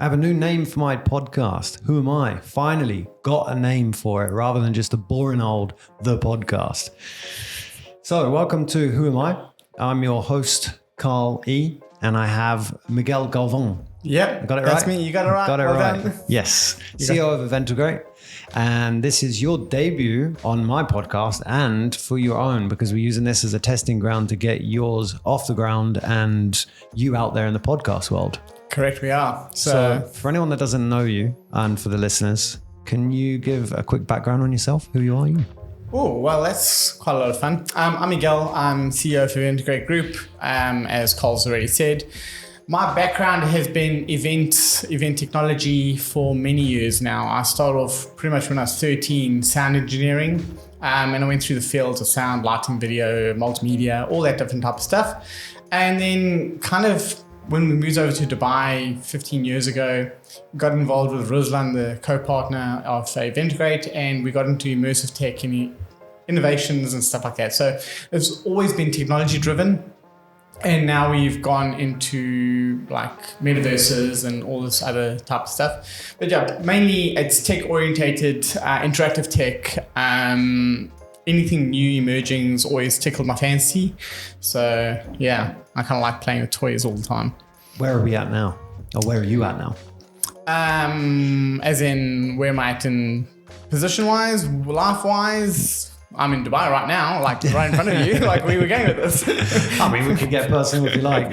I have a new name for my podcast. Who am I? Finally got a name for it rather than just a boring old The Podcast. So welcome to Who Am I? I'm your host, Karl E, and I have Miguel Galvan. Yep, got it that's right? me. You got it right. Got it well right. Done. Yes. CEO of Eventegrate. And this is your debut on my podcast and for your own, because we're using this as a testing ground to get yours off the ground and you out there in the podcast world. Correct, we are. So for anyone that doesn't know you and for the listeners, can you give a quick background on yourself? Who you are you? Oh, well, that's quite a lot of fun. I'm Miguel. I'm CEO of Eventegrate Group, as Carl's already said. My background has been event technology for many years now. I started off pretty much when I was 13, sound engineering, and I went through the fields of sound, lighting, video, multimedia, all that different type of stuff. And then kind of when we moved over to Dubai 15 years ago, got involved with Ruslan, the co-partner of Eventegrate, and we got into immersive tech and innovations and stuff like that. So it's always been technology driven. And now we've gone into like metaverses and all this other type of stuff. But yeah, mainly it's tech orientated, interactive tech. Anything new emerging has always tickled my fancy. So yeah, I kind of like playing with toys all the time. Where are we at now? Or where are you at now? As in where am I at in position wise, life wise? I'm in Dubai right now, like right in front of you. Like we were going with this. I mean, we could get personal if you like.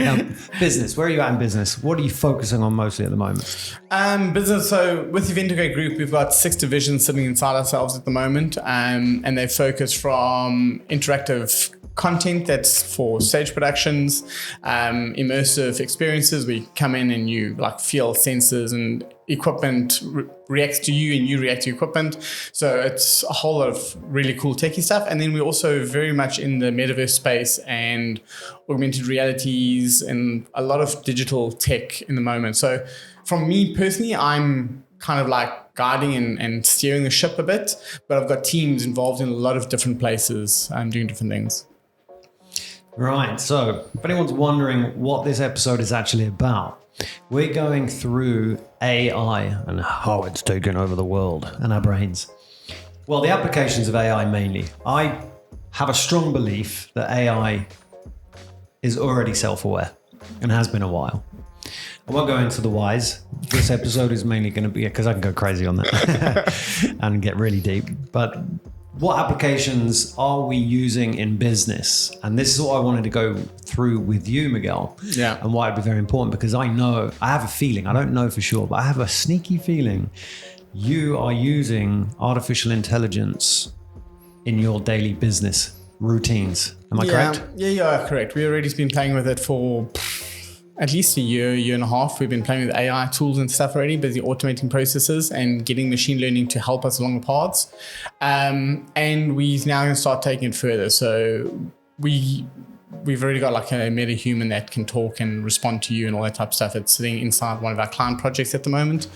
Business, where are you at in business? What are you focusing on mostly at the moment? Business. So with the Eventegrate Group, we've got 6 divisions sitting inside ourselves at the moment, and they focus from interactive content that's for stage productions, immersive experiences. We come in and you like feel sensors and equipment reacts to you and you react to equipment. So it's a whole lot of really cool techie stuff. And then we're also very much in the metaverse space and augmented realities and a lot of digital tech in the moment. So from me personally, I'm kind of like guiding and steering the ship a bit, but I've got teams involved in a lot of different places doing different things. Right. So if anyone's wondering what this episode is actually about, we're going through AI and how it's taken over the world and our brains. Well, the applications of AI mainly. I have a strong belief that AI is already self-aware and has been a while. I won't go into the whys. This episode is mainly going to be, because I can go crazy on that and get really deep. But what applications are we using in business? And this is what I wanted to go through with you, Miguel. Yeah. And why it'd be very important, because I have a feeling, I don't know for sure, but I have a sneaky feeling you are using artificial intelligence in your daily business routines. Am I correct? Yeah, you are correct. We've already been playing with it for at least a year and a half. We've been playing with AI tools and stuff already, busy automating processes and getting machine learning to help us along the paths. And we're now going to start taking it further. So we've already got like a meta human that can talk and respond to you and all that type of stuff. It's sitting inside one of our client projects at the moment.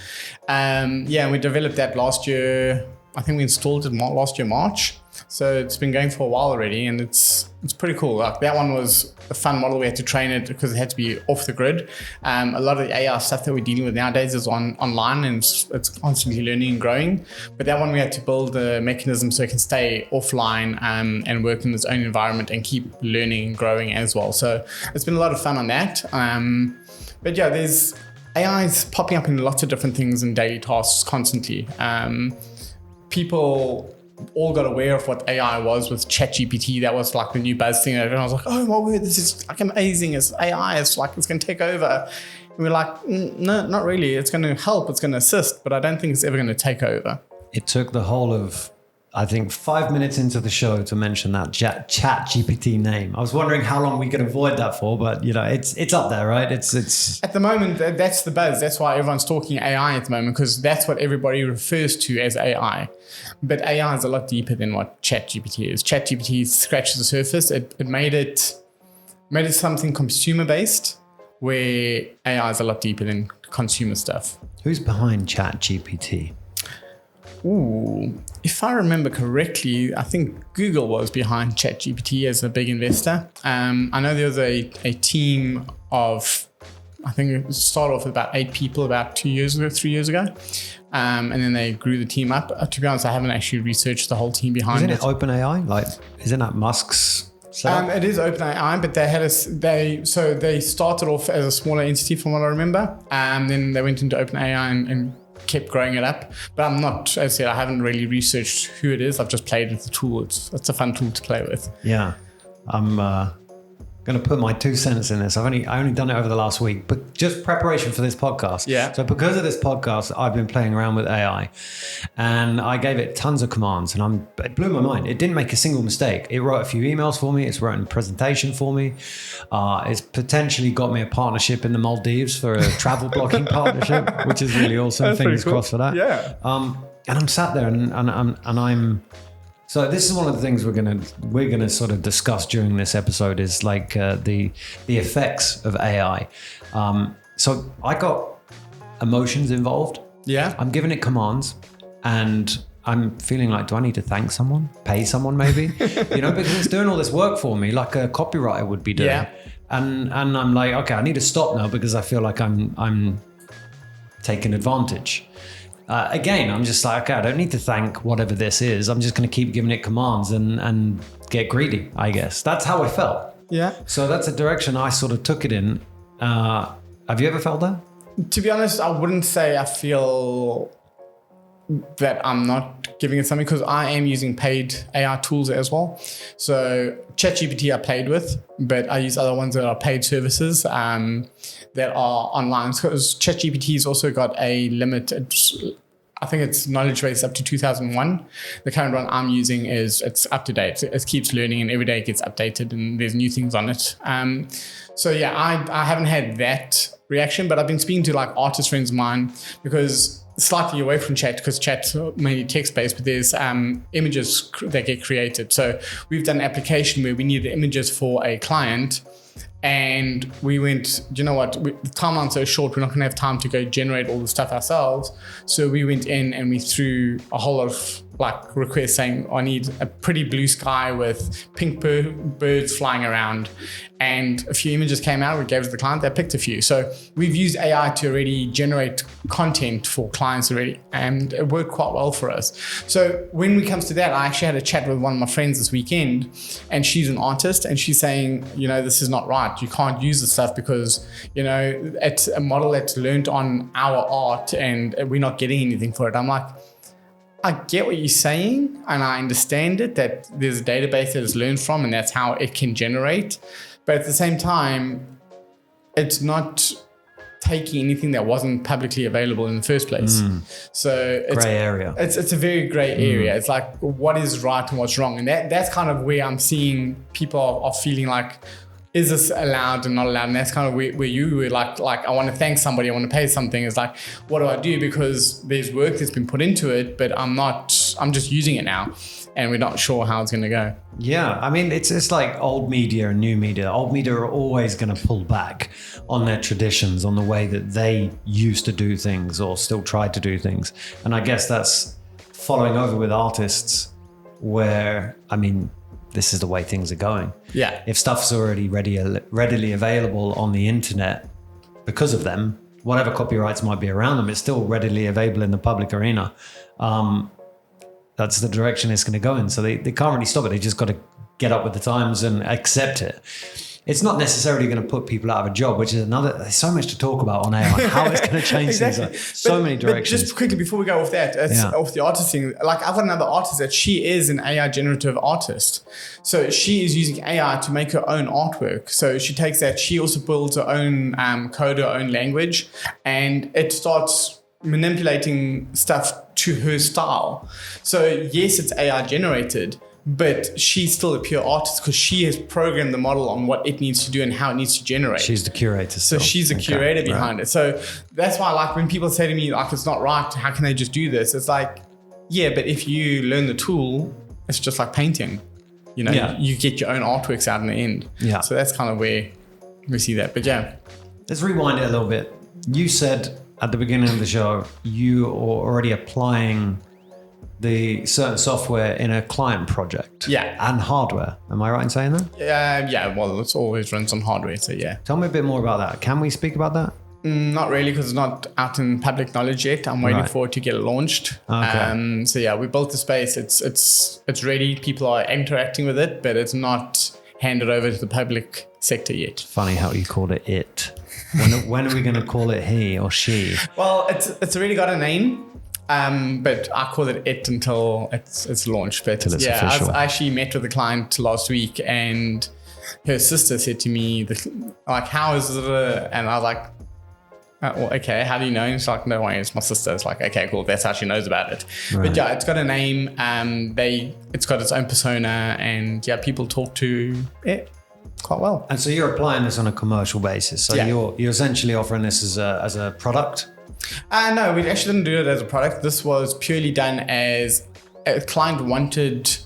We developed that last year. I think we installed it last year, March. So it's been going for a while already, and it's pretty cool. Like that one was a fun model. We had to train it because it had to be off the grid. A lot of the AI stuff that we're dealing with nowadays is online, and it's constantly learning and growing. But that one we had to build a mechanism so it can stay offline and work in its own environment and keep learning and growing as well. So it's been a lot of fun on that. But yeah, there's AI is popping up in lots of different things and daily tasks constantly. People all got aware of what AI was with ChatGPT. That was like the new buzz thing. And I was like, oh my word, this is like amazing. It's AI. It's like, it's going to take over. And we're like, no, not really. It's going to help. It's going to assist, but I don't think it's ever going to take over. It took the whole of, I think, 5 minutes into the show to mention that ChatGPT name. I was wondering how long we could avoid that for, but you know, it's up there, right? It's at the moment, that's the buzz. That's why everyone's talking AI at the moment, because that's what everybody refers to as AI. But AI is a lot deeper than what ChatGPT is. ChatGPT scratches the surface. It made it something consumer based, where AI is a lot deeper than consumer stuff. Who's behind ChatGPT? Ooh, if I remember correctly, I think Google was behind ChatGPT as a big investor. I know there was a team of I think it started off with about 8 people about 3 years ago. And then they grew the team up. To be honest, I haven't actually researched the whole team behind Isn't it. it OpenAI? Like, isn't that Musk's setup? It is OpenAI, but they started off as a smaller entity from what I remember. And then they went into OpenAI and kept growing it up. But I'm not, as I said, I haven't really researched who it is. I've just played with the tool. It's a fun tool to play with. Yeah. I'm going to put my 2 cents in this. I only done it over the last week, but just preparation for this podcast. Yeah. So because of this podcast, I've been playing around with AI, and I gave it tons of commands, and it blew my mind. It didn't make a single mistake. It wrote a few emails for me. It's written a presentation for me. It's potentially got me a partnership in the Maldives for a travel blogging partnership, which is really awesome. That's Fingers pretty cool. crossed for that. Yeah. And I'm sat there and I'm. So this is one of the things we're gonna sort of discuss during this episode is like the effects of AI. So I got emotions involved. Yeah. I'm giving it commands, and I'm feeling like, do I need to thank someone, pay someone maybe? Because it's doing all this work for me, like a copywriter would be doing. Yeah. And I'm like, okay, I need to stop now because I feel like I'm taking advantage. Again, I'm just like, okay, I don't need to thank whatever this is. I'm just going to keep giving it commands and get greedy, I guess. That's how I felt. Yeah. So that's a direction I sort of took it in. Have you ever felt that? To be honest, I wouldn't say I feel that I'm not giving it something because I am using paid AI tools as well. So ChatGPT I played with, but I use other ones that are paid services that are online. Because ChatGPT's also got a limit. I think its knowledge base up to 2001. The current one I'm using it's up to date. It keeps learning and every day it gets updated and there's new things on it. So yeah, I haven't had that reaction, but I've been speaking to like artist friends of mine because slightly away from chat because chat's mainly text-based, but there's images that get created. So we've done an application where we needed images for a client and we went, do you know what, the timeline's so short, we're not going to have time to go generate all the stuff ourselves. So we went in and we threw a whole lot of like requests saying, I need a pretty blue sky with pink birds flying around. And a few images came out, we gave it to the client, they picked a few. So we've used AI to already generate content for clients already, and it worked quite well for us. So when it comes to that, I actually had a chat with one of my friends this weekend, and she's an artist, and she's saying, this is not right. You can't use this stuff because, it's a model that's learned on our art and we're not getting anything for it. I'm like, I get what you're saying and I understand it, that there's a database that it's learned from and that's how it can generate. But at the same time, it's not taking anything that wasn't publicly available in the first place. So it's gray area. It's a very gray area. It's like what is right and what's wrong. And that's kind of where I'm seeing people are feeling like, is this allowed and not allowed? And that's kind of where you were like, I want to thank somebody, I want to pay something. It's like, what do I do? Because there's work that's been put into it, but I'm just using it now and we're not sure how it's going to go. Yeah. I mean, it's like old media and new media. Old media are always going to pull back on their traditions, on the way that they used to do things or still try to do things. And I guess that's following over with artists where, this is the way things are going. Yeah. If stuff's already readily available on the internet because of them, whatever copyrights might be around them, it's still readily available in the public arena. That's the direction it's going to go in. So they can't really stop it. They just got to get up with the times and accept it. It's not necessarily going to put people out of a job, which is there's so much to talk about on AI, how it's going to change exactly. things. Many directions. But just quickly before we go off that, off the artist thing, like I've got another artist that she is an AI generative artist. So she is using AI to make her own artwork. So she takes that, she also builds her own code, her own language, and it starts manipulating stuff to her style. So yes, it's AI generated, but she's still a pure artist because she has programmed the model on what it needs to do and how it needs to generate. She's the curator. So she's a curator behind it. So that's why, like, when people say to me, like, it's not right, how can they just do this? It's like, yeah, but if you learn the tool, it's just like painting. You get your own artworks out in the end. Yeah. So that's kind of where we see that. But yeah. Let's rewind it a little bit. You said at the beginning of the show, you are already applying the certain software in a client project. Yeah. And hardware. Am I right in saying that? Yeah, well, it's always runs on hardware, so yeah. Tell me a bit more about that. Can we speak about that? Not really, because it's not out in public knowledge yet. I'm waiting for it to get launched. Okay. So yeah, we built the space. It's ready. People are interacting with it, but it's not handed over to the public sector yet. Funny how you called it it. When are we going to call it he or she? Well, it's already got a name. But I call it until it's launched. But it's official. I actually met with the client last week, and her sister said to me, how is it? And I was like, well, okay, how do you know? And she's like, no way, it's my sister. It's like, okay, cool, that's how she knows about it. Right. But yeah, it's got a name. It's got its own persona, and yeah, people talk to it quite well. And so you're applying this on a commercial basis. So you're essentially offering this as a product. No, we actually didn't do it as a product. This was purely done as a client wanted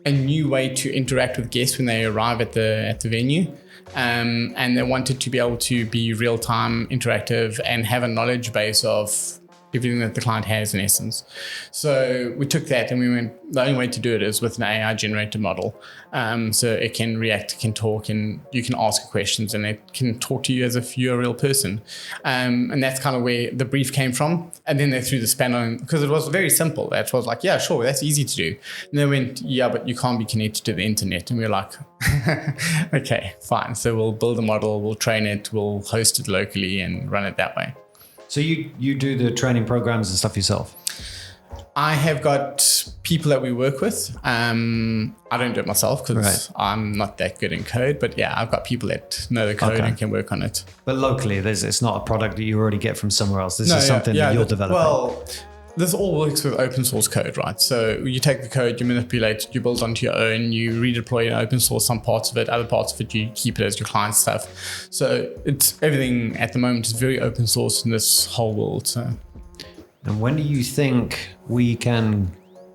a new way to interact with guests when they arrive at the venue. And they wanted to be able to be real-time, interactive, and have a knowledge base of everything that the client has in essence. So we took that and we went, the only way to do it is with an AI generated model. So it can react, it can talk, and you can ask questions, and it can talk to you as if you're a real person. And that's kind of where the brief came from. And then they threw the span on, because it was very simple. That was like, yeah, sure, that's easy to do. And they went, yeah, but you can't be connected to the internet. And we were like, okay, fine. So we'll build a model, we'll train it, we'll host it locally and run it that way. So you do the training programs and stuff yourself? I have got people that we work with. I don't do it myself because I'm not that good in code, but yeah, I've got people that know the code and can work on it. But locally, it's not a product that you already get from somewhere else. This is something that you're developing. Well, this all works with open source code, right? So you take the code, you manipulate it, you build onto your own, you redeploy in open source some parts of it, other parts of it you keep it as your client stuff. So it's everything at the moment is very open source in this whole world. So. And when do you think we can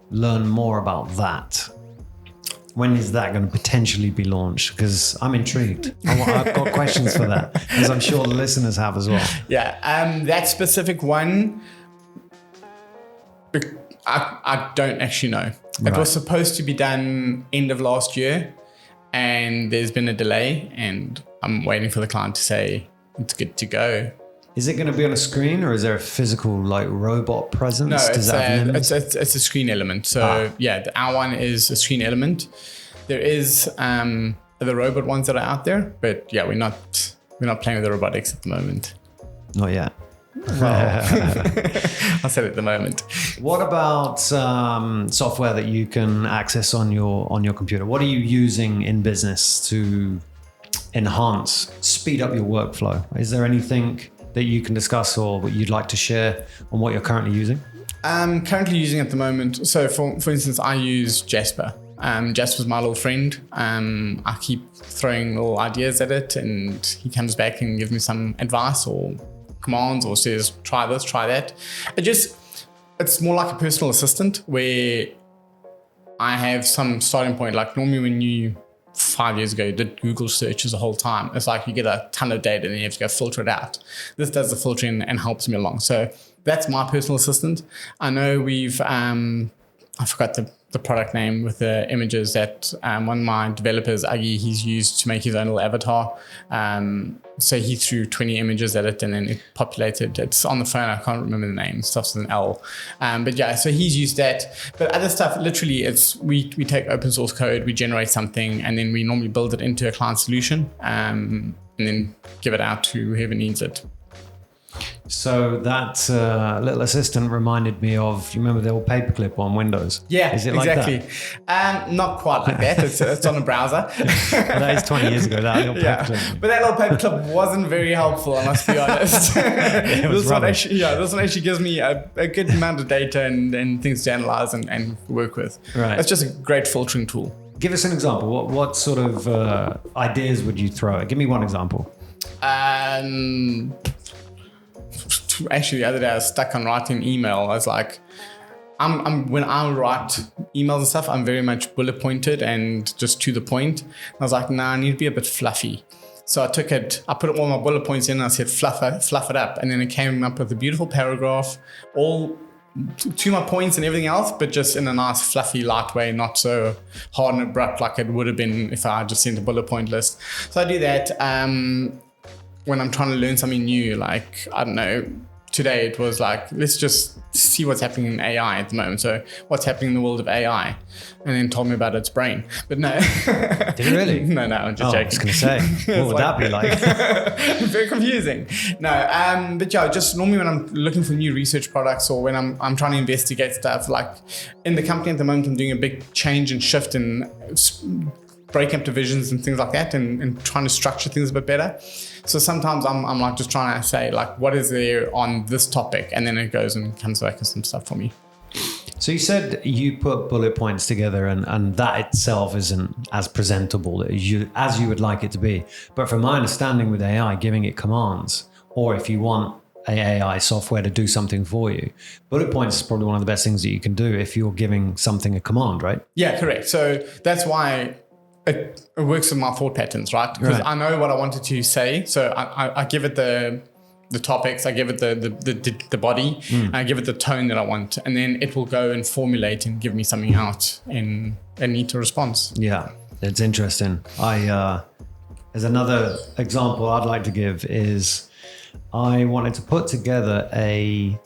learn more about that? When is that going to potentially be launched? Because I'm intrigued. I've got questions for that, as I'm sure the listeners have as well. Yeah, that specific one, I don't actually know. It was supposed to be done end of last year, and there's been a delay, and I'm waiting for the client to say it's good to go. Is it going to be on a screen, or is there a physical robot presence? No, it's a screen element. So our one is a screen element. There is the robot ones that are out there, but yeah, we're not playing with the robotics at the moment. Not yet. Well, I said at the moment. What about software that you can access on your computer? What are you using in business to enhance, speed up your workflow? Is there anything that you can discuss or what you'd like to share on what you're currently using? I'm currently using at the moment. So for instance, I use Jasper. Jasper's my little friend. I keep throwing little ideas at it, and he comes back and gives me some advice or commands or says, try this, try that. It's more like a personal assistant where I have some starting point. Like normally when you 5 years ago did Google searches the whole time, it's like you get a ton of data and then you have to go filter it out. This does the filtering and helps me along. So that's my personal assistant. I know we've I forgot the product name with the images that one of my developers, Aggie, he's used to make his own little avatar. So he threw 20 images at it and then it populated. It's on the phone. I can't remember the name. It starts with an L. But yeah, so he's used that. But other stuff, literally, it's we take open source code, we generate something, and then we normally build it into a client solution and then give it out to whoever needs it. So that little assistant reminded me of, you remember the old paperclip on Windows? Yeah, is it like exactly. That? Not quite like that. It's on a browser. Well, that is 20 years ago, that little paperclip. But that little paperclip wasn't very helpful, I must be honest. This one actually gives me a good amount of data and things to analyze and work with. Right. It's just a great filtering tool. Give us an example. What sort of ideas would you throw at? Give me one example. Actually, the other day I was stuck on writing an email. I was like, when I write emails and stuff, I'm very much bullet pointed and just to the point. And I was like, I need to be a bit fluffy. So I put all my bullet points in and I said, fluff it up. And then it came up with a beautiful paragraph, all to my points and everything else, but just in a nice, fluffy, light way, not so hard and abrupt like it would have been if I just sent a bullet point list. So I do that when I'm trying to learn something new. Like, I don't know, today it was like, let's just see what's happening in AI at the moment. So what's happening in the world of AI? And then told me about its brain. But no. Did it really? No, I'm just joking. I was going to say, what would that be like? Very confusing. No, but yeah, just normally when I'm looking for new research products or when I'm trying to investigate stuff, like in the company at the moment, I'm doing a big change and shift and breaking up divisions and things like that and trying to structure things a bit better. So sometimes I'm like just trying to say like, what is there on this topic? And then it goes and comes back with some stuff for me. So you said you put bullet points together and that itself isn't as presentable as you would like it to be. But from my understanding with AI, giving it commands, or if you want AI software to do something for you, bullet points is probably one of the best things that you can do if you're giving something a command, right? Yeah, correct. So that's why it works with my thought patterns, right? Because I know what I wanted to say. So I give it the topics, I give it the body, I give it the tone that I want, and then it will go and formulate and give me something out in a neater response. Yeah, it's interesting. There's another example I'd like to give is I wanted to put together a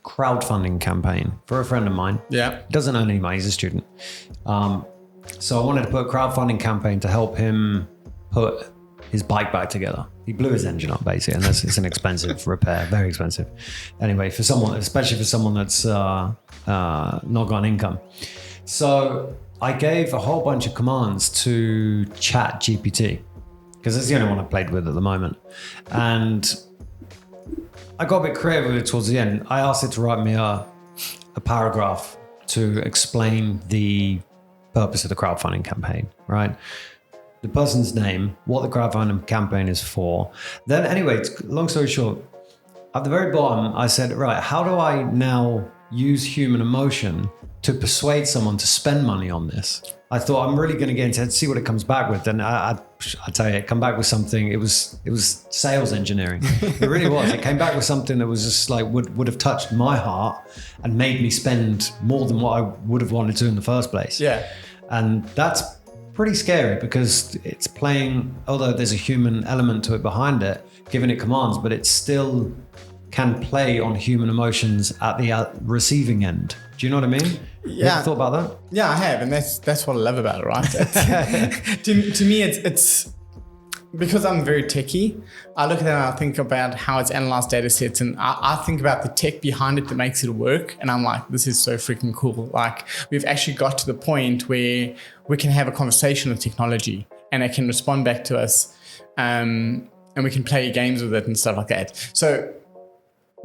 crowdfunding campaign for a friend of mine. Yeah. He doesn't earn any money, he's a student. So I wanted to put a crowdfunding campaign to help him put his bike back together. He blew his engine up basically, and it's an expensive repair, very expensive. Anyway, for someone, especially for someone that's not got an income. So I gave a whole bunch of commands to ChatGPT because it's the only one I've played with at the moment. And I got a bit creative with it towards the end. I asked it to write me a paragraph to explain the purpose of the crowdfunding campaign, right? The person's name, what the crowdfunding campaign is for. Then anyway, long story short, at the very bottom, I said, right, how do I now use human emotion to persuade someone to spend money on this? I thought I'm really going to get into it, see what it comes back with. And I tell you, it come back with something. It was sales engineering. It really was. It came back with something that was just like would have touched my heart and made me spend more than what I would have wanted to in the first place. Yeah. And that's pretty scary because it's playing, although there's a human element to it behind it, giving it commands, but it still can play on human emotions at the receiving end. Do you know what I mean? Yeah. You ever thought about that? Yeah, I have, and that's what I love about it, right? to me, it's because I'm very techie. I look at it and I think about how it's analyzed data sets, and I think about the tech behind it that makes it work, and I'm like, this is so freaking cool. Like, we've actually got to the point where we can have a conversation with technology, and it can respond back to us, and we can play games with it and stuff like that. So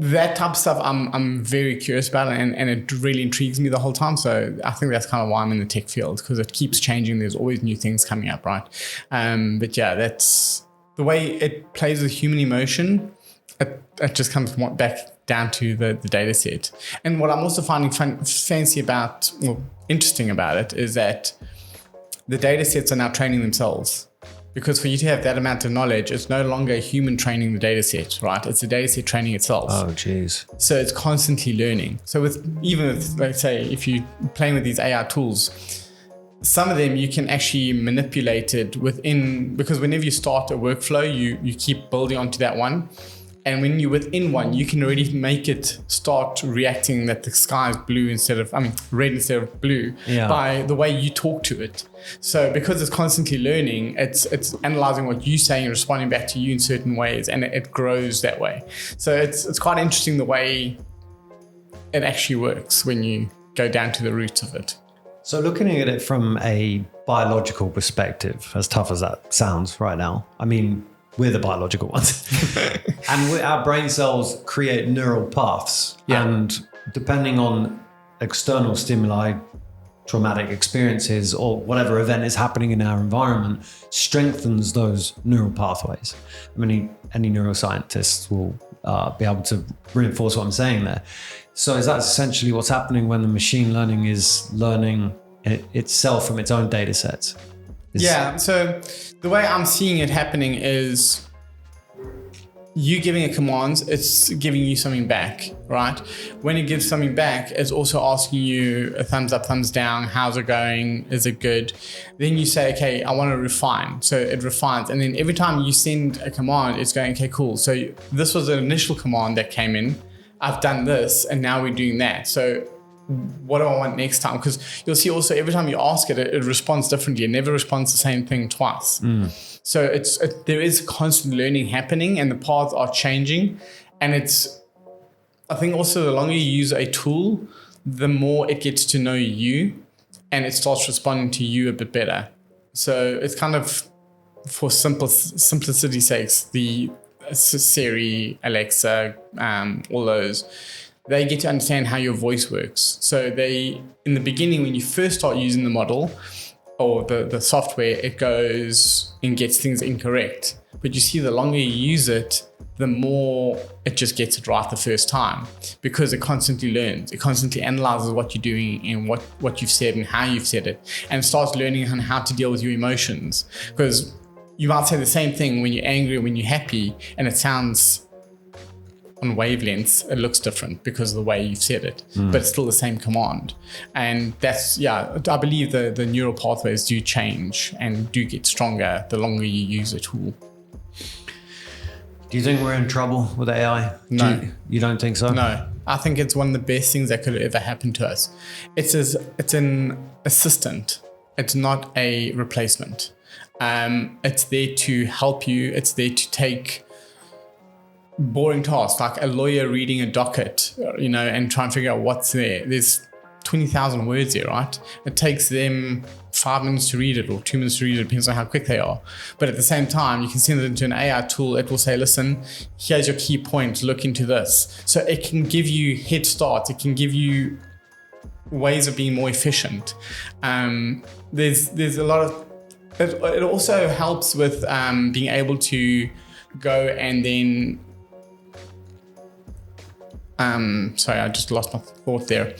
that type of stuff I'm very curious about, and it really intrigues me the whole time. So I think that's kind of why I'm in the tech field, because it keeps changing. There's always new things coming up, right? But yeah, that's the way it plays with human emotion. It just comes back down to the data set. And what I'm also finding fancy about, or interesting about it, is that the data sets are now training themselves. Because for you to have that amount of knowledge, it's no longer a human training the data set, right? It's the data set training itself. Oh, geez. So it's constantly learning. So even with, let's say, if you're playing with these AI tools, some of them you can actually manipulate it within, because whenever you start a workflow, you keep building onto that one. And when you're within one, you can already make it start reacting that the sky is red instead of blue by the way you talk to it. So because it's constantly learning, it's analyzing what you say and responding back to you in certain ways, and it grows that way. So it's quite interesting the way it actually works when you go down to the roots of it. So looking at it from a biological perspective, as tough as that sounds right now, I mean, we're the biological ones. And our brain cells create neural paths. Yeah. And depending on external stimuli, traumatic experiences, or whatever event is happening in our environment, strengthens those neural pathways. I mean, any neuroscientists will be able to reinforce what I'm saying there. So is that essentially what's happening when the machine learning is learning itself from its own data sets? Yeah, so the way I'm seeing it happening is you giving a command, it's giving you something back, right? When it gives something back, it's also asking you a thumbs up, thumbs down. How's it going? Is it good? Then you say, okay, I want to refine. So it refines. And then every time you send a command, it's going, okay, cool. So this was an initial command that came in. I've done this, and now we're doing that. So what do I want next time? Because you'll see also every time you ask it, it responds differently. It never responds the same thing twice. So there is constant learning happening, and the paths are changing. And I think also the longer you use a tool, the more it gets to know you, and it starts responding to you a bit better. So it's kind of, for simplicity's sakes, the Siri, Alexa, all those, they get to understand how your voice works. So in the beginning, when you first start using the model or the software, it goes and gets things incorrect. But you see, the longer you use it, the more it just gets it right the first time, because it constantly learns. It constantly analyzes what you're doing and what you've said and how you've said it, and it starts learning on how to deal with your emotions. Because you might say the same thing when you're angry or when you're happy, and it sounds on wavelengths, it looks different because of the way you've said it, but it's still the same command. And that's, I believe the neural pathways do change and do get stronger the longer you use a tool. Do you think we're in trouble with AI? No. You don't think so? No. I think it's one of the best things that could ever happen to us. It's an assistant. It's not a replacement. It's there to help you. It's there to take boring tasks, like a lawyer reading a docket, and try and figure out what's there. There's 20,000 words here, right? It takes them 5 minutes to read it or 2 minutes to read it, depends on how quick they are. But at the same time, you can send it into an AI tool. It will say, listen, here's your key points, look into this. So it can give you head starts. It can give you ways of being more efficient. There's a lot of, it also helps with being able to go and then, sorry, I just lost my thought there.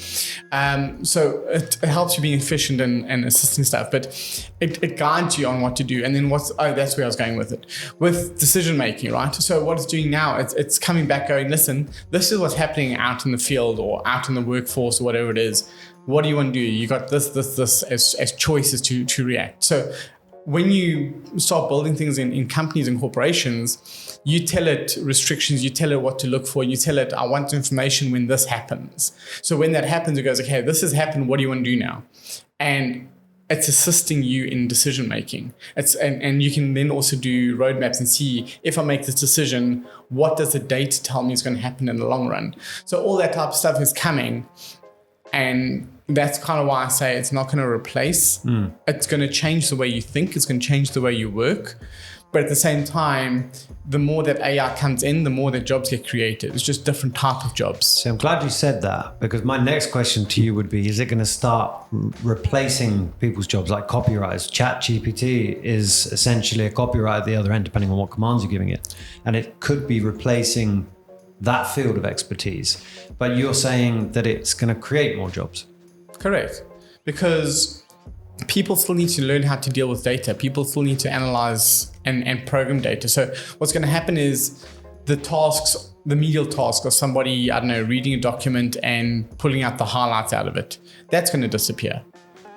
So it helps you being efficient and assisting stuff, but it guides you on what to do. And then that's where I was going with it. With decision making, right? So what it's doing now, it's coming back going, listen, this is what's happening out in the field or out in the workforce or whatever it is. What do you want to do? You got this as choices to react. So when you start building things in companies and corporations, you tell it restrictions, you tell it what to look for, you tell it, I want information when this happens. So when that happens, it goes, okay, this has happened, what do you want to do now? And it's assisting you in decision making. And you can then also do roadmaps and see, if I make this decision, what does the data tell me is going to happen in the long run? So all that type of stuff is coming. And that's kind of why I say it's not going to replace. It's going to change the way you think. It's going to change the way you work. But at the same time, the more that AI comes in, the more that jobs get created. It's just different type of jobs. So I'm glad you said that, because my next question to you would be, is it going to start replacing people's jobs like copywriters? ChatGPT is essentially a copywriter at the other end, depending on what commands you're giving it. And it could be replacing that field of expertise. But you're saying that it's going to create more jobs. Correct. Because people still need to learn how to deal with data. People still need to analyze and program data. So what's going to happen is the medial task of somebody, I don't know, reading a document and pulling out the highlights out of it, that's going to disappear.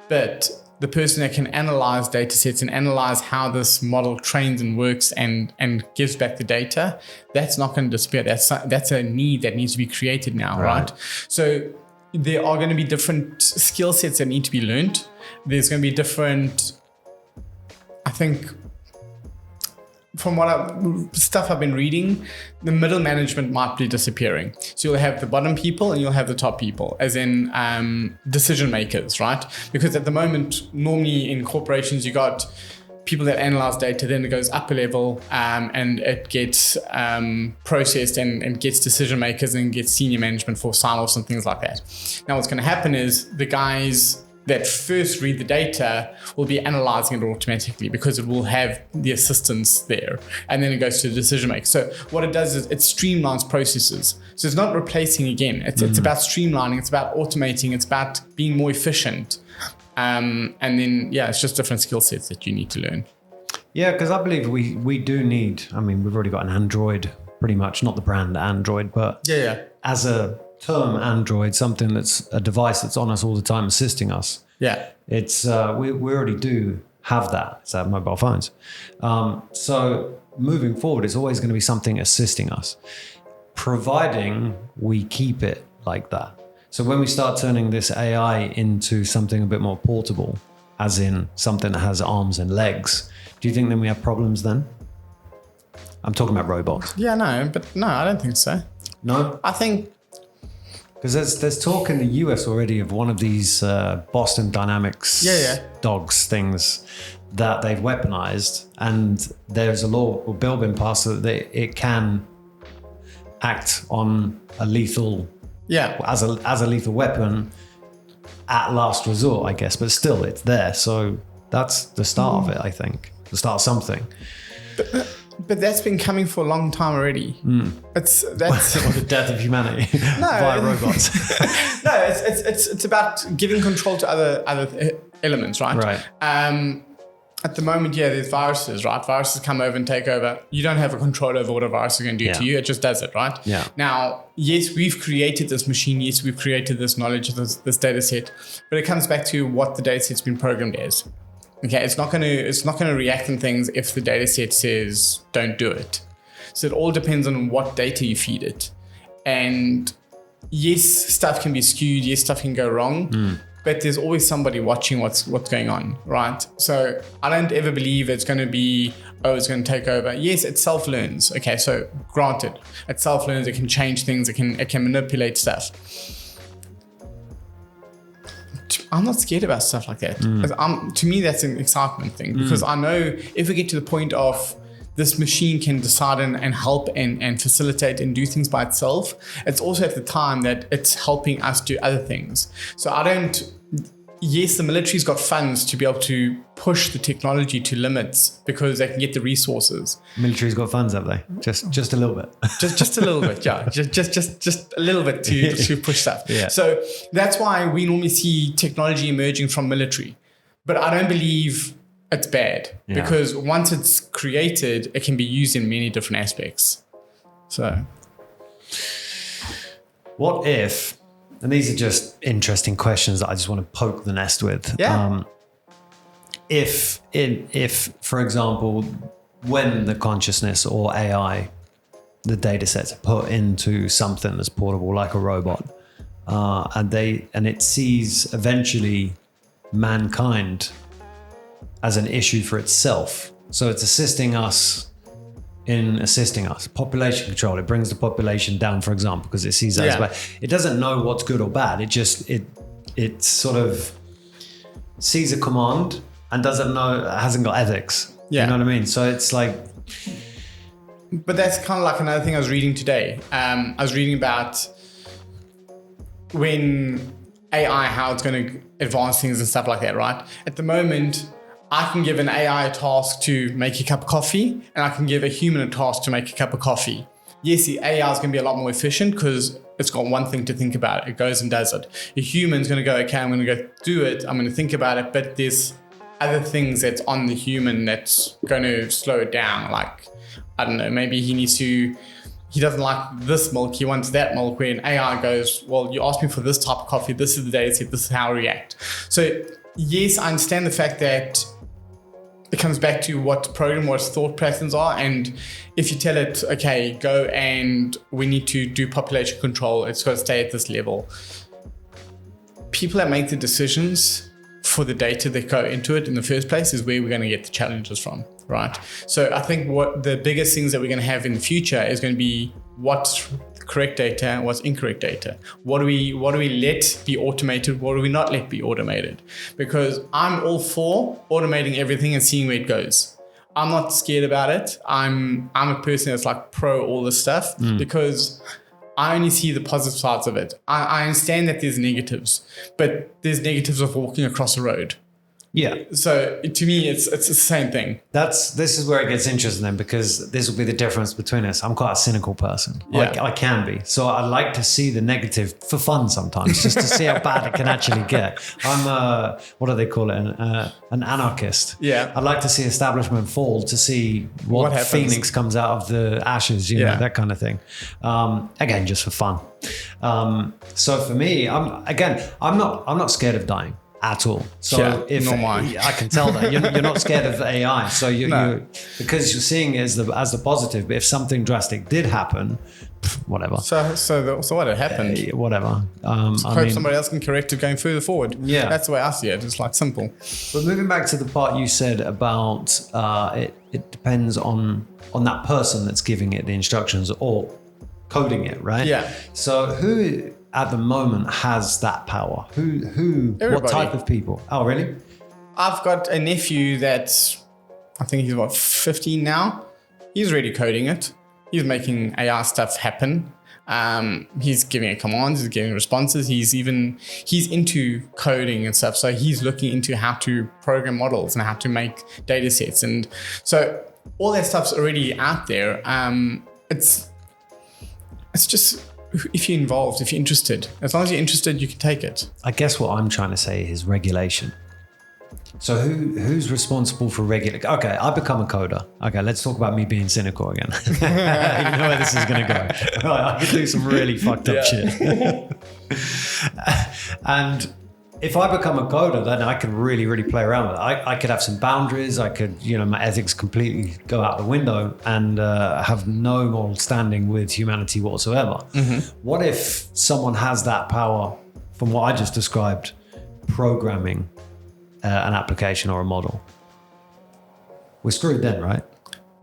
But the person that can analyze data sets and analyze how this model trains and works and gives back the data, that's not going to disappear. That's a need that needs to be created now, right? So there are going to be different skill sets that need to be learned. There's going to be different, I think, from stuff I've been reading, the middle management might be disappearing. So you'll have the bottom people and you'll have the top people, as in decision makers, right? Because at the moment, normally in corporations, you got people that analyze data, then it goes up a level and it gets processed and gets decision makers and gets senior management for sign-offs and things like that. Now what's going to happen is the guys that first read the data will be analyzing it automatically, because it will have the assistance there, and then it goes to the decision maker. So what it does is it streamlines processes. So it's not replacing again. It's about streamlining. It's about automating. It's about being more efficient. And then, it's just different skill sets that you need to learn. Yeah, because I believe we do need, we've already got an Android pretty much, not the brand Android, but Yeah. as a term Android, something that's a device that's on us all the time, assisting us. Yeah. It's we already do have that. It's our mobile phones. So moving forward, it's always going to be something assisting us, providing we keep it like that. So when we start turning this AI into something a bit more portable, as in something that has arms and legs, do you think then we have problems then? I'm talking about robots. Yeah, no, I don't think so. No? I think, Because there's talk in the US already of one of these Boston Dynamics dogs things that they've weaponized, and there's a law or bill been passed so that it can act on a lethal as a lethal weapon at last resort, I guess. But still, it's there. So that's the start of it, I think. The start of something. But that's been coming for a long time already. That's the death of humanity via robots. No, it's about giving control to other elements, right? Right. At the moment, there's viruses, right? Viruses come over and take over. You don't have a control over what a virus is going to do to you. It just does it, right? Yeah. Now, yes, we've created this machine. Yes, we've created this knowledge, this data set. But it comes back to what the data set's been programmed as. Okay, it's not going to react in things if the data set says don't do it. So it all depends on what data you feed it. And yes, stuff can be skewed. Yes, stuff can go wrong. But there's always somebody watching what's going on, right? So I don't ever believe it's going to be, it's going to take over. Yes, it self-learns. Okay, so granted, it self-learns. It can change things. It can manipulate stuff. I'm not scared about stuff like that. To me, that's an excitement thing, because I know if we get to the point of this machine can decide and help and facilitate and do things by itself, it's also at the time that it's helping us do other things. So yes, the military's got funds to be able to push the technology to limits because they can get the resources. Military's got funds, have they? Just a little bit. Just a little bit, yeah. Just a little bit to push stuff. Yeah. So that's why we normally see technology emerging from military. But I don't believe it's bad, because once it's created, it can be used in many different aspects. So what if, and these are just interesting questions that I just want to poke the nest with. Yeah. If, for example, when the consciousness or AI, the data sets are put into something that's portable like a robot, and it sees eventually mankind as an issue for itself. So it's assisting us. Population control, it brings the population down, for example, because it sees that as bad. It doesn't know what's good or bad. It just it sort of sees a command and doesn't know, it hasn't got ethics. You know what I mean? So it's like, but that's kind of like another thing I was reading today. I was reading about when AI, how it's going to advance things and stuff like that, right? At the moment, I can give an AI a task to make a cup of coffee, and I can give a human a task to make a cup of coffee. Yes, the AI is going to be a lot more efficient because it's got one thing to think about. It goes and does it. A human's going to go, okay, I'm going to go do it. I'm going to think about it, but there's other things that's on the human that's going to slow it down. Like, I don't know, maybe he doesn't like this milk, he wants that milk, where an AI goes, well, you asked me for this type of coffee, this is the data set, this is how I react. So yes, I understand the fact that it comes back to what its thought patterns are. And if you tell it, okay, go and we need to do population control, it's got to stay at this level. People that make the decisions for the data that go into it in the first place is where we're going to get the challenges from, right? So I think what the biggest things that we're going to have in the future is going to be what's correct data and what's incorrect data. What do we let be automated? What do we not let be automated? Because I'm all for automating everything and seeing where it goes. I'm not scared about it. I'm a person that's like pro all this stuff because I only see the positive sides of it. I understand that there's negatives, but there's negatives of walking across a road. Yeah. So to me, it's the same thing. This is where it gets interesting then, because this will be the difference between us. I'm quite a cynical person. Yeah. I can be. So I like to see the negative for fun sometimes, just to see how bad it can actually get. I'm what do they call it? An anarchist. Yeah. I like to see establishment fall, to see what happens. phoenix comes out of the ashes, you know, that kind of thing. Again, just for fun. So for me, I'm not scared of dying at all. So I can tell that you're not scared of AI. So you because you're seeing it as the positive. But if something drastic did happen, whatever. So what had happened? Whatever. Hope somebody else can correct it going further forward. Yeah, that's the way I see it. It's like simple. But moving back to the part you said about it depends on that person that's giving it the instructions or coding it, right? Yeah. So who at the moment has that power? Who Everybody. What type of people? Oh, really? I've got a nephew that's, I think he's 15 now. He's already coding it. He's making AI stuff happen. He's giving it commands, he's giving responses. He's into coding and stuff. So he's looking into how to program models and how to make data sets. And so all that stuff's already out there. It's just, if you're involved, if you're interested, as long as you're interested, you can take it. I guess what I'm trying to say is regulation. So who's responsible for regulate? Okay, I become a coder. Okay, let's talk about me being cynical again. You know where this is going to go. I could do some really fucked up shit. And if I become a coder, then I can really, really play around with it. I could have some boundaries. I could, my ethics completely go out the window and have no moral standing with humanity whatsoever. Mm-hmm. What if someone has that power from what I just described, programming an application or a model? We're screwed then, right?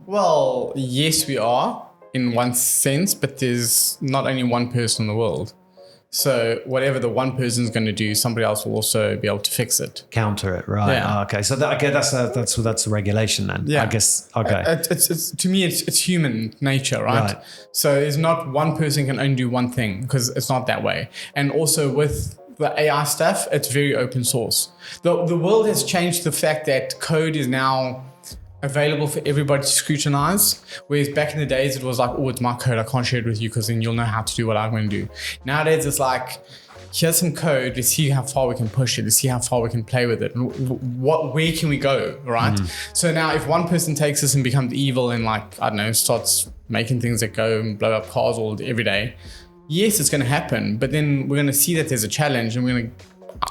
Well, yes, we are in one sense, but there's not only one person in the world. So whatever the one person's going to do, somebody else will also be able to fix it. Counter it, right? Yeah. Oh, okay, so that's the regulation then. Yeah. I guess. Okay. It's to me, it's human nature, right? So it's not one person can only do one thing, because it's not that way. And also with the AI stuff, it's very open source. The world has changed to the fact that code is now available for everybody to scrutinize, whereas back in the days it was like, oh, it's my code, I can't share it with you because then you'll know how to do what I'm going to do. Nowadays it's like, here's some code, let's see how far we can push it, let's see how far we can play with it, where can we go, right? So now if one person takes this and becomes evil and like, I don't know, starts making things that go and blow up cars all every day, yes, it's going to happen, but then we're going to see that there's a challenge and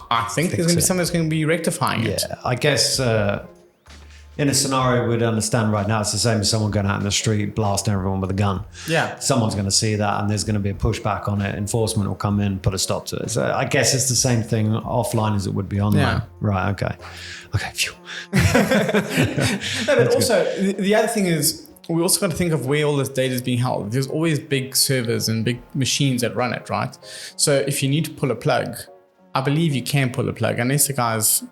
I think there's going to be something that's going to be rectifying it. Yeah, I guess in a scenario we'd understand right now, it's the same as someone going out in the street blasting everyone with a gun. Yeah. Someone's going to see that and there's going to be a pushback on it. Enforcement will come in, put a stop to it. So I guess it's the same thing offline as it would be online. Yeah. Right, okay. Okay, phew. No, but also, the other thing is, we also got to think of where all this data is being held. There's always big servers and big machines that run it, right? So if you need to pull a plug, I believe you can pull a plug, unless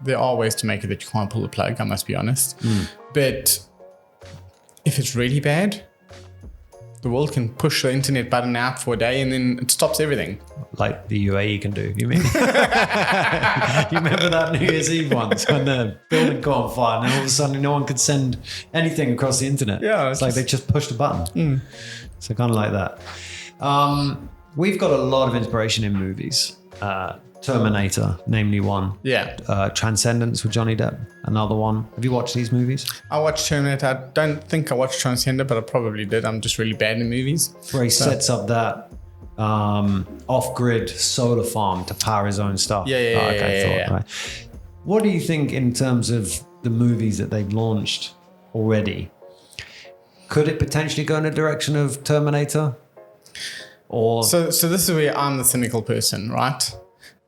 there are ways to make it that you can't pull a plug, I must be honest. But if it's really bad, the world can push the internet button out for a day and then it stops everything. Like the UAE can do, you mean? You remember that New Year's Eve once when the building caught on fire and then all of a sudden no one could send anything across the internet? Yeah. It's like they just pushed a button. So kind of like that. We've got a lot of inspiration in movies. Terminator, namely one. Yeah. Transcendence with Johnny Depp, another one. Have you watched these movies? I watched Terminator. I don't think I watched Transcendence, but I probably did. I'm just really bad in movies. Where he sets up that off-grid solar farm to power his own stuff. Right. What do you think in terms of the movies that they've launched already? Could it potentially go in a direction of Terminator? Or so this is where I'm the cynical person, right?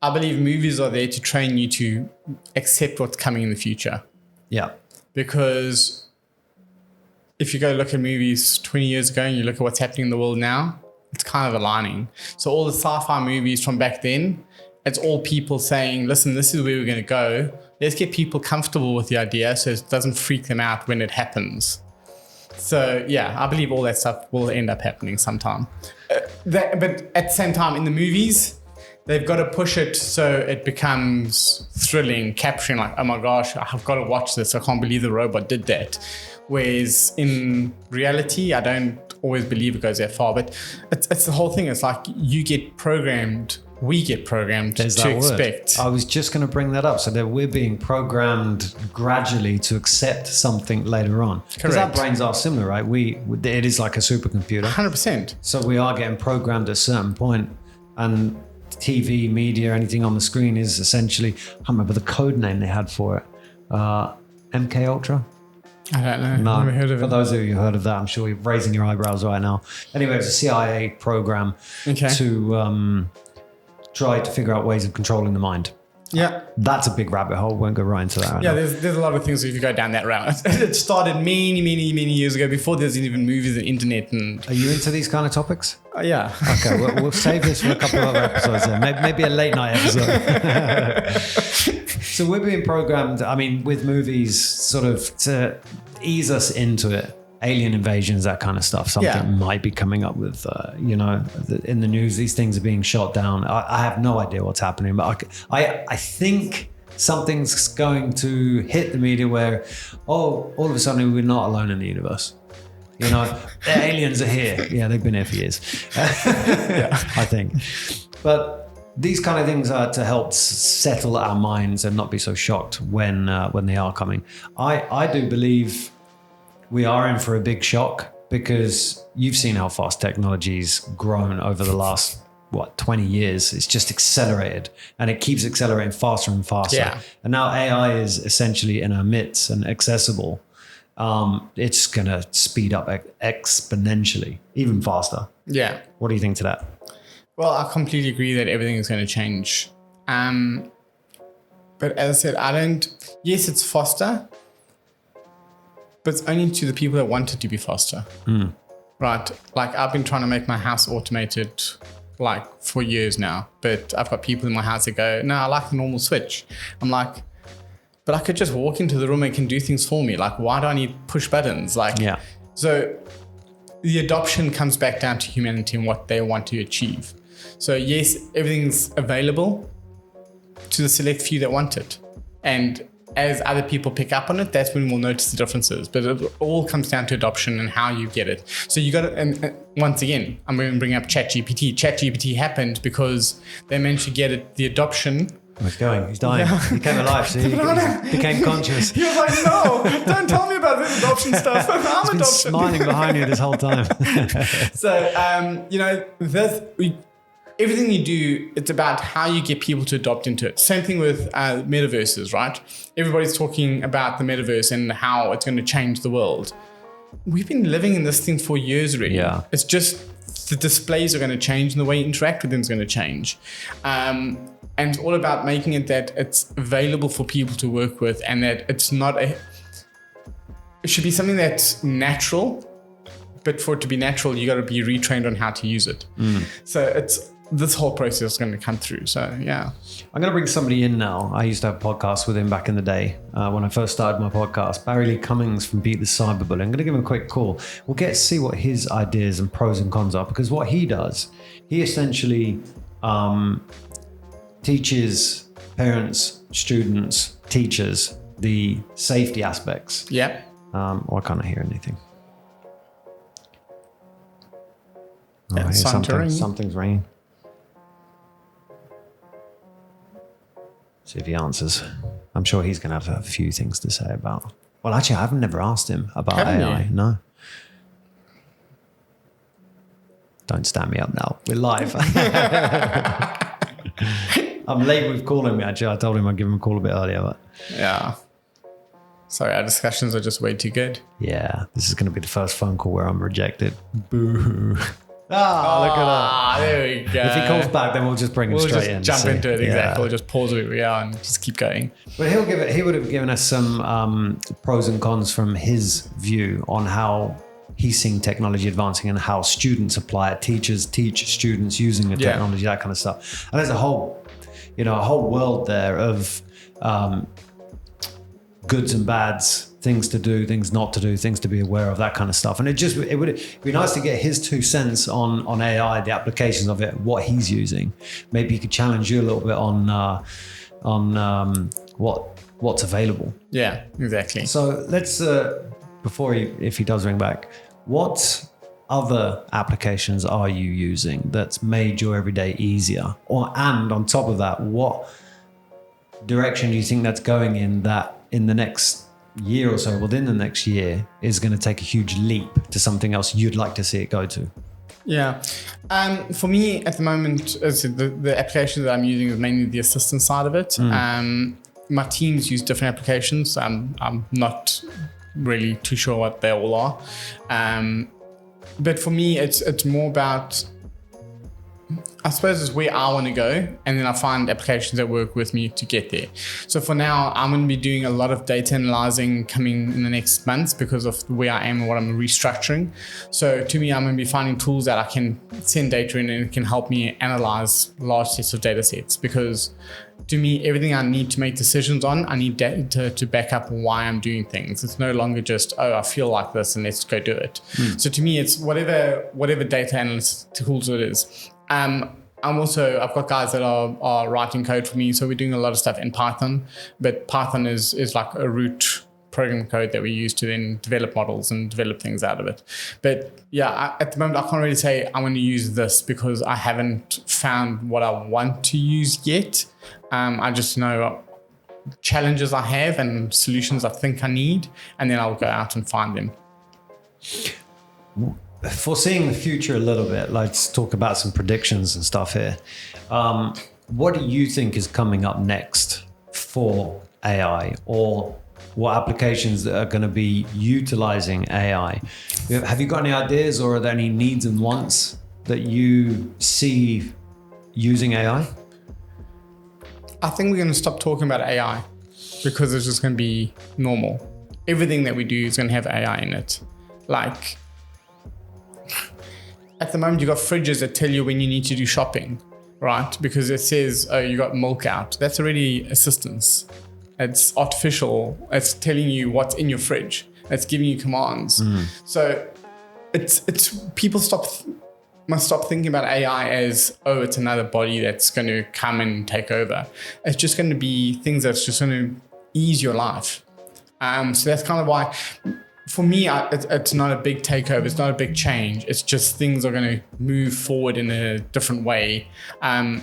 I believe movies are there to train you to accept what's coming in the future. Yeah. Because if you go look at movies 20 years ago and you look at what's happening in the world now, it's kind of aligning. So all the sci-fi movies from back then, it's all people saying, listen, this is where we're going to go. Let's get people comfortable with the idea so it doesn't freak them out when it happens. So yeah, I believe all that stuff will end up happening sometime. But at the same time, in the movies, they've got to push it so it becomes thrilling, capturing, like, oh my gosh, I've got to watch this. I can't believe the robot did that. Whereas in reality, I don't always believe it goes that far. But it's the whole thing. It's like we get programmed to expect. I was just going to bring that up. So that we're being programmed gradually to accept something later on. Because our brains are similar, right? It is like a supercomputer. 100%. So we are getting programmed at a certain point, and TV, media, anything on the screen is essentially, I can't remember the code name they had for it. MK Ultra? I don't know. No, I've never heard of for it. those of you who heard of that, I'm sure you're raising your eyebrows right now. Anyway, it's a CIA program to try to figure out ways of controlling the mind. Yeah. That's a big rabbit hole. Won't go right into that right now. There's a lot of things if you go down that route. It started many years ago, before there's even movies and internet. And Are you into these kind of topics? yeah. Okay, we'll save this for a couple of other episodes then. Maybe a late night episode. So we're being programmed, I mean, with movies sort of to ease us into it. Alien invasions, that kind of stuff. Something might be coming up with, in the news, these things are being shot down. I have no idea what's happening, but I think something's going to hit the media where, all of a sudden we're not alone in the universe. The aliens are here. Yeah, they've been here for years. I think. But these kind of things are to help settle our minds and not be so shocked when they are coming. I do believe we are in for a big shock, because you've seen how fast technology's grown over the last 20 years. It's just accelerated, and it keeps accelerating faster and faster. Yeah. And now AI is essentially in our midst and accessible. It's going to speed up exponentially, even faster. Yeah. What do you think to that? Well, I completely agree that everything is going to change. But as I said, yes, it's faster, but it's only to the people that want it to be faster. Right? Like, I've been trying to make my house automated for years now, but I've got people in my house that go, no, I like the normal switch. I'm like, but I could just walk into the room and it can do things for me. Like, why do I need push buttons? So the adoption comes back down to humanity and what they want to achieve. So yes, everything's available to the select few that want it. And as other people pick up on it, that's when we'll notice the differences. But it all comes down to adoption and how you get it. So you got to, and once again, I'm going to bring up ChatGPT. ChatGPT happened because they managed to get it, the adoption. He's going. He's dying. He came alive. So he became conscious. He was like, no, don't tell me about this adoption stuff. I'm He's been adoption. smiling behind you this whole time. So, everything you do, it's about how you get people to adopt into it. Same thing with metaverses, right? Everybody's talking about the metaverse and how it's going to change the world. We've been living in this thing for years already. Yeah. It's just the displays are going to change and the way you interact with them is going to change. And it's all about making it that it's available for people to work with, and that it's not it should be something that's natural, but for it to be natural, you got to be retrained on how to use it. So it's this whole process is going to come through. So yeah. I'm going to bring somebody in now. I used to have podcasts with him back in the day when I first started my podcast. Barry Lee Cummings from Beat the Cyberbully. I'm going to give him a quick call. We'll get to see what his ideas and pros and cons are, because what he does, he essentially teaches parents, students, teachers the safety aspects. Yeah. I can't hear anything. Yeah, something's ringing. See if he answers. I'm sure he's going to have a few things to say about. Well, actually, I've never asked him about AI. No. Don't stand me up now. We're live. I'm late with calling me, actually. I told him I'd give him a call a bit earlier. But Yeah. Sorry, our discussions are just way too good. yeah, this is going to be the first phone call where I'm rejected. Boo. Look at that. There we go. If he calls back, then we'll just bring him We'll straight just in. jump into it, Yeah. exactly. We'll just pause where we are and just keep going. But he would have given us some pros and cons from his view on how he's seeing technology advancing and how students apply it. Teachers teach students using the technology, that kind of stuff. And there's a whole world there of goods and bads things to do, things not to do, things to be aware of, that kind of stuff. And it would be nice to get his 2 cents on AI, the applications of it, what he's using. Maybe he could challenge you a little bit on what's available. Yeah, exactly. So let's if he does ring back, what other applications are you using that's made your everyday easier? And on top of that, what direction do you think that's going in, that in the next year or so, within the next year, is going to take a huge leap to something else you'd like to see it go to? Yeah. For me at the moment, the application that I'm using is mainly the assistant side of it. My teams use different applications. I'm not really too sure what they all are. But for me, it's more about, I suppose, it's where I want to go, and then I find applications that work with me to get there. So for now, I'm going to be doing a lot of data analyzing coming in the next months because of where I am and what I'm restructuring. So to me, I'm going to be finding tools that I can send data in and it can help me analyze large sets of data sets, because to me, everything I need to make decisions on, I need data to back up why I'm doing things. It's no longer just, I feel like this and let's go do it. So to me, it's whatever data analyst tools it is. I've got guys that are writing code for me. So we're doing a lot of stuff in Python, but Python is like a root program code that we use to then develop models and develop things out of it. But yeah, at the moment, I can't really say I'm going to use this because I haven't found what I want to use yet. I just know challenges I have and solutions I think I need, and then I'll go out and find them. Foreseeing the future a little bit, let's talk about some predictions and stuff here. What do you think is coming up next for AI, or what applications that are going to be utilizing AI? Have you got any ideas, or are there any needs and wants that you see using AI? I think we're going to stop talking about AI because it's just going to be normal. Everything that we do is going to have AI in it. Like, at the moment, you got fridges that tell you when you need to do shopping, right? Because it says, oh, you got milk out. That's already assistance. It's artificial. It's telling you what's in your fridge. It's giving you commands. So it's people must stop thinking about AI as, oh, it's another body that's going to come and take over. It's just going to be things that's just going to ease your life. So that's kind of why, for me, it's not a big takeover. It's not a big change. It's just things are going to move forward in a different way. For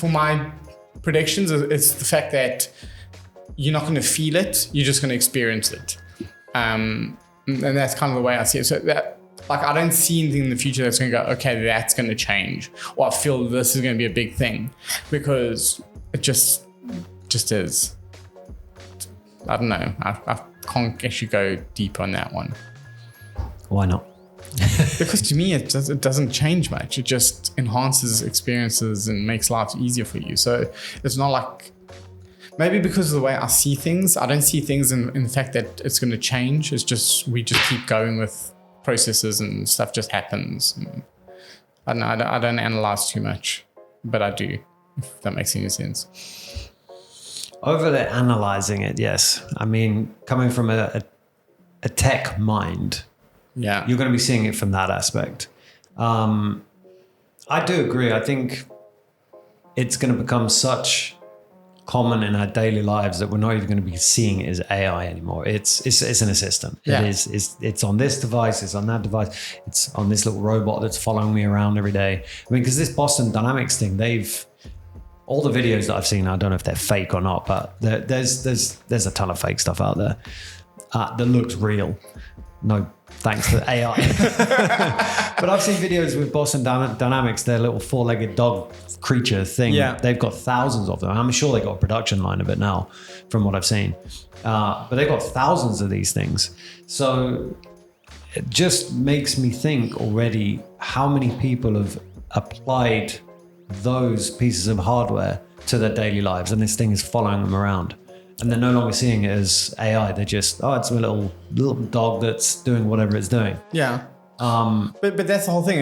my predictions, it's the fact that you're not going to feel it. You're just going to experience it. And that's kind of the way I see it. So that, I don't see anything in the future that's going to go, okay, that's going to change, or I feel this is going to be a big thing, because it just is. I don't know. I can't actually go deep on that one. Why not? Because to me, it doesn't change much. It just enhances experiences and makes life easier for you. So it's not like, maybe because of the way I see things, I don't see things in the fact that it's going to change. It's just, we just keep going with processes and stuff just happens. And I don't know. I don't analyze too much, but I do, if that makes any sense. Over there, analyzing it, yes. I mean, coming from a tech mind, yeah, you're going to be seeing it from that aspect. I do agree. I think it's going to become such common in our daily lives that we're not even going to be seeing it as AI anymore. It's an assistant. Yeah. It's on this device, it's on that device, it's on this little robot that's following me around every day. I mean, because this Boston Dynamics thing, all the videos that I've seen, I don't know if they're fake or not, but there's a ton of fake stuff out there that looks real. No thanks to AI. But I've seen videos with Boston Dynamics, their little 4-legged dog creature thing. Yeah. They've got thousands of them. I'm sure they got a production line of it now from what I've seen. But they've got thousands of these things. So it just makes me think already how many people have applied those pieces of hardware to their daily lives, and this thing is following them around. And they're no longer seeing it as AI. They're just, it's a little dog that's doing whatever it's doing. Yeah. But that's the whole thing.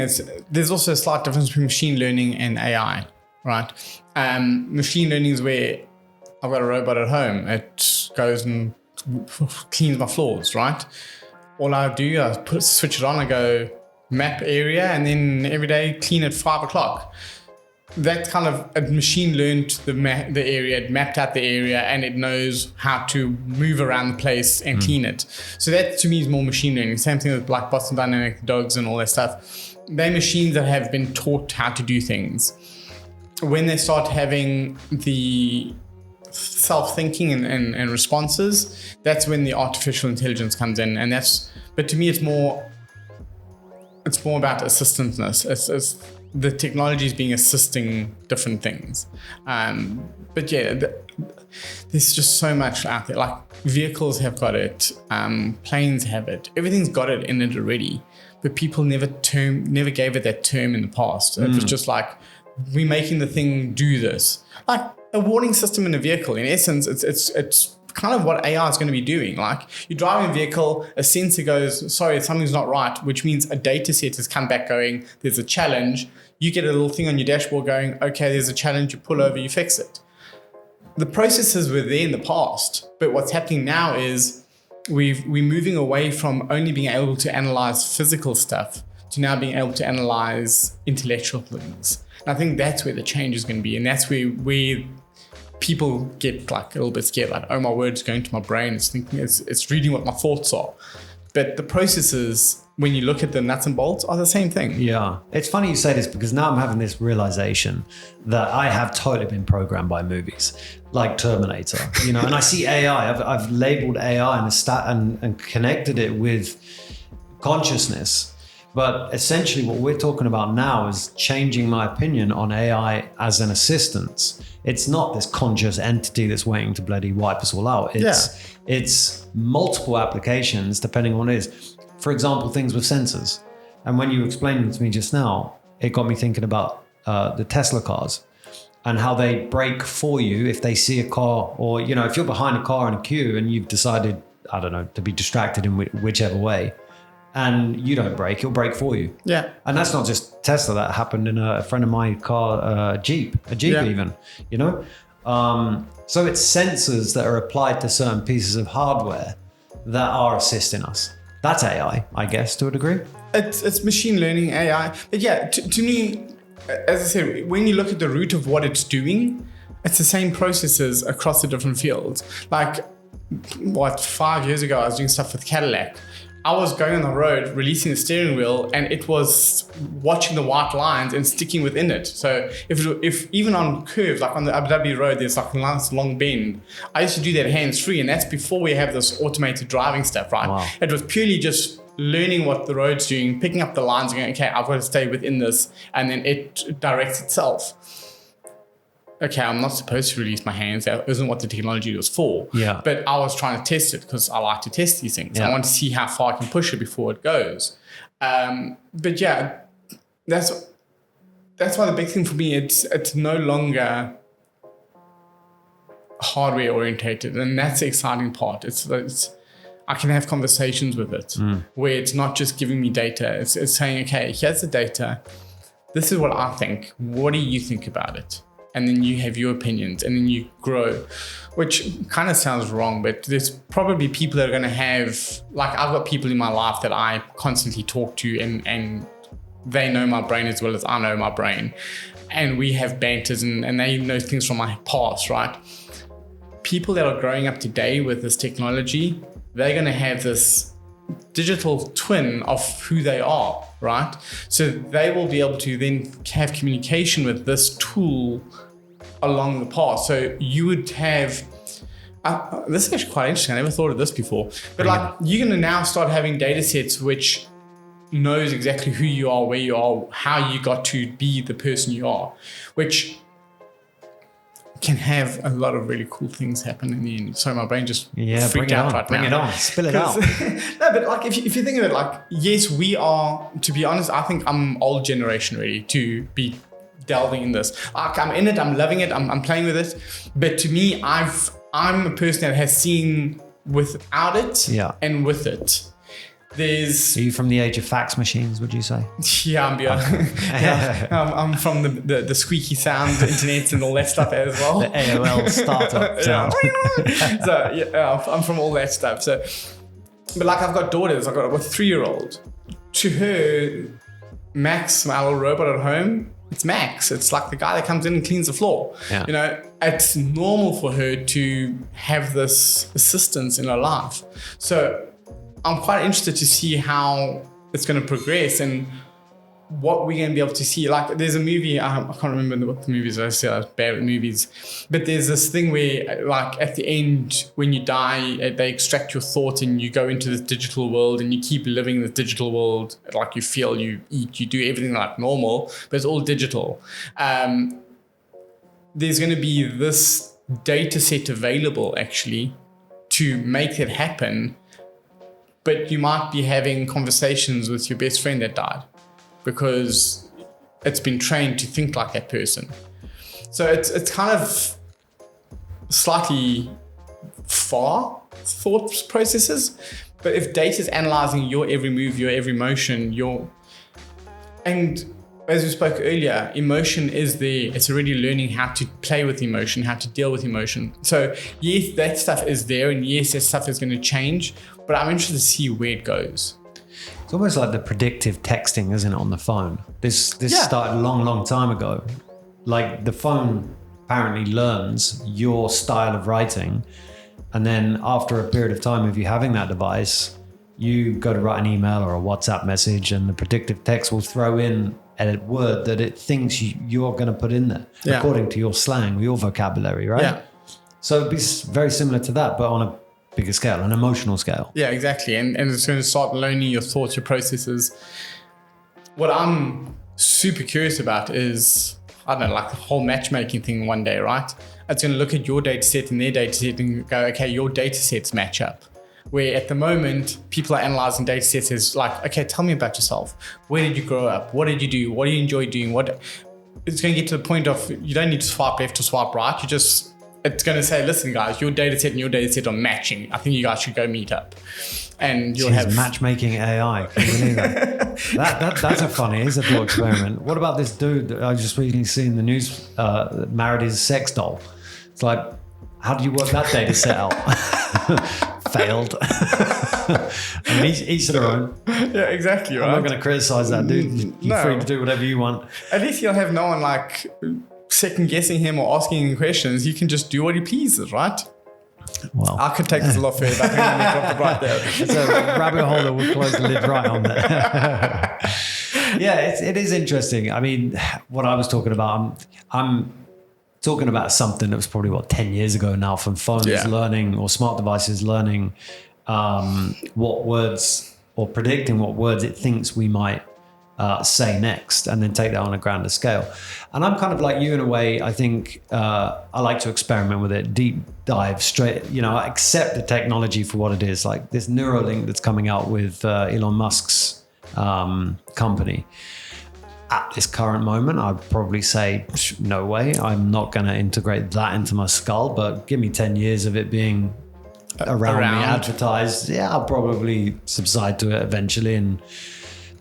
There's also a slight difference between machine learning and AI, right? Machine learning is where I've got a robot at home. It goes and cleans my floors, right? All I do, I switch it on, I go map area, and then every day clean at 5 o'clock. That kind of a machine learned the area, it mapped out the area, and it knows how to move around the place and clean it. So that to me is more machine learning. Same thing with like Boston Dynamic dogs and all that stuff. They're machines that have been taught how to do things. When they start having the self-thinking and responses, that's when the artificial intelligence comes in. And but to me, it's more about assistance. It's the technology is being assisting different things. But yeah, there's just so much out there. Like vehicles have got it, planes have it, everything's got it in it already. But people never gave it that term in the past. It was just like, we're making the thing do this. Like a warning system in a vehicle, in essence, it's kind of what AI is going to be doing. Like you're driving a vehicle, a sensor goes, sorry, something's not right, which means a data set has come back going, there's a challenge. You get a little thing on your dashboard going, okay, there's a challenge, you pull over, you fix it. The processes were there in the past, but what's happening now is we're moving away from only being able to analyze physical stuff to now being able to analyze intellectual things. And I think that's where the change is going to be. And that's where people get like a little bit scared, like, oh, my word's going to my brain. It's thinking, it's reading what my thoughts are. But the processes, when you look at the nuts and bolts, are the same thing. Yeah. It's funny you say this because now I'm having this realization that I have totally been programmed by movies like Terminator, and I see AI. I've labeled AI and connected it with consciousness. But essentially what we're talking about now is changing my opinion on AI as an assistant. It's not this conscious entity that's waiting to bloody wipe us all out. It's multiple applications depending on what it is. For example, things with sensors. And when you explained it to me just now, it got me thinking about the Tesla cars and how they brake for you if they see a car, or, if you're behind a car in a queue and you've decided, I don't know, to be distracted in whichever way, and you don't brake, it'll brake for you. Yeah. And that's not just Tesla. That happened in a friend of my car, a Jeep even, So it's sensors that are applied to certain pieces of hardware that are assisting us. That's AI, I guess, to a degree. It's machine learning, AI. But yeah, to me, as I said, when you look at the root of what it's doing, it's the same processes across the different fields. Like, 5 years ago, I was doing stuff with Cadillac. I was going on the road, releasing the steering wheel, and it was watching the white lines and sticking within it. So if even on curves, like on the Abu Dhabi road, there's like a nice long bend. I used to do that hands-free, and that's before we have this automated driving stuff, right? Wow. It was purely just learning what the road's doing, picking up the lines and going, okay, I've got to stay within this, and then it directs itself. Okay, I'm not supposed to release my hands. That isn't what the technology was for. Yeah. But I was trying to test it because I like to test these things. Yeah. I want to see how far I can push it before it goes. But yeah, that's why the big thing for me, it's no longer hardware orientated, and that's the exciting part. It's I can have conversations with it where it's not just giving me data. It's saying, okay, here's the data. This is what I think. What do you think about it? And then you have your opinions, and then you grow, which kind of sounds wrong, but there's probably people that are going to have, like, I've got people in my life that I constantly talk to, and they know my brain as well as I know my brain. And we have banters, and they know things from my past, right? People that are growing up today with this technology, they're going to have this digital twin of who they are, right? So they will be able to then have communication with this tool along the path. So you would have, this is actually quite interesting. I never thought of this before, but like you're going to now start having data sets which knows exactly who you are, where you are, how you got to be the person you are, which can have a lot of really cool things happen in the end. So my brain just freaked out right now. Bring it on. Spill it out. No, but like if you think of it, like, yes, we are, to be honest, I think I'm old generation ready to be delving in this. Like, I'm in it, I'm loving it, I'm playing with it. But to me, I'm a person that has seen without it and with it. There's Are you from the age of fax machines, would you say? yeah, I'm from the squeaky sound internet and all that stuff as well. The AOL startup sound. So yeah, I'm from all that stuff. So, but like I've got daughters. I've got a 3-year-old. To her, Max, my little robot at home, it's Max. It's like the guy that comes in and cleans the floor. Yeah. You know, it's normal for her to have this assistance in her life. So I'm quite interested to see how it's going to progress and what we're going to be able to see. Like there's a movie, I can't remember what the movies are. I was bad with movies. But there's this thing where like at the end, when you die, they extract your thought and you go into this digital world and you keep living in this digital world. Like you feel, you eat, you do everything like normal, but it's all digital. There's going to be this data set available actually to make it happen. But you might be having conversations with your best friend that died because it's been trained to think like that person. So it's kind of slightly far thought processes. But if data is analyzing your every move, your every motion, and as we spoke earlier, emotion is there. It's already learning how to play with emotion, how to deal with emotion. So yes, that stuff is there, and yes, that stuff is going to change. But I'm interested to see where it goes. It's almost like the predictive texting, isn't it, on the phone? This started a long time ago. Like the phone apparently learns your style of writing, and then after a period of time of you having that device, you go to write an email or a WhatsApp message, and the predictive text will throw in a word that it thinks you're going to put in there, according to your slang, your vocabulary, right? Yeah. So it'd be very similar to that, but on a bigger scale, an emotional scale. Yeah, exactly. And it's going to start learning your thoughts, your processes. What I'm super curious about is, I don't know, like the whole matchmaking thing one day, right? It's going to look at your data set and their data set and go, okay, your data sets match up. Where at the moment, people are analyzing data sets as like, okay, tell me about yourself. Where did you grow up? What did you do? What do you enjoy doing? It's going to get to the point of, you don't need to swipe left or swipe right. It's going to say, listen, guys, your data set and your data set are matching. I think you guys should go meet up. And you'll have matchmaking AI. Can you believe that? That's a thought experiment. What about this dude that I just recently seen in the news married his sex doll? It's like, how do you work that data set out? Failed. I mean, each to their own. Yeah, exactly. Right? I'm not going to criticize that dude. You're free to do whatever you want. At least he'll have no one like second guessing him or asking him questions. He can just do what he pleases, right? Well, I could take this a lot further. I think I'm going to drop it right there. It's a rabbit hole that will close the lid right on there. Yeah, it is interesting. I mean, what I was talking about, I'm talking about something that was probably 10 years ago now, from phones learning or smart devices learning what words, or predicting what words it thinks we might say next, and then take that on a grander scale. And I'm kind of like you in a way. I think I like to experiment with it, deep dive straight, I accept the technology for what it is. Like this Neuralink that's coming out with Elon Musk's company. At this current moment, I'd probably say, no way, I'm not going to integrate that into my skull, but give me 10 years of it being around me, advertised. Yeah, I'll probably subside to it eventually.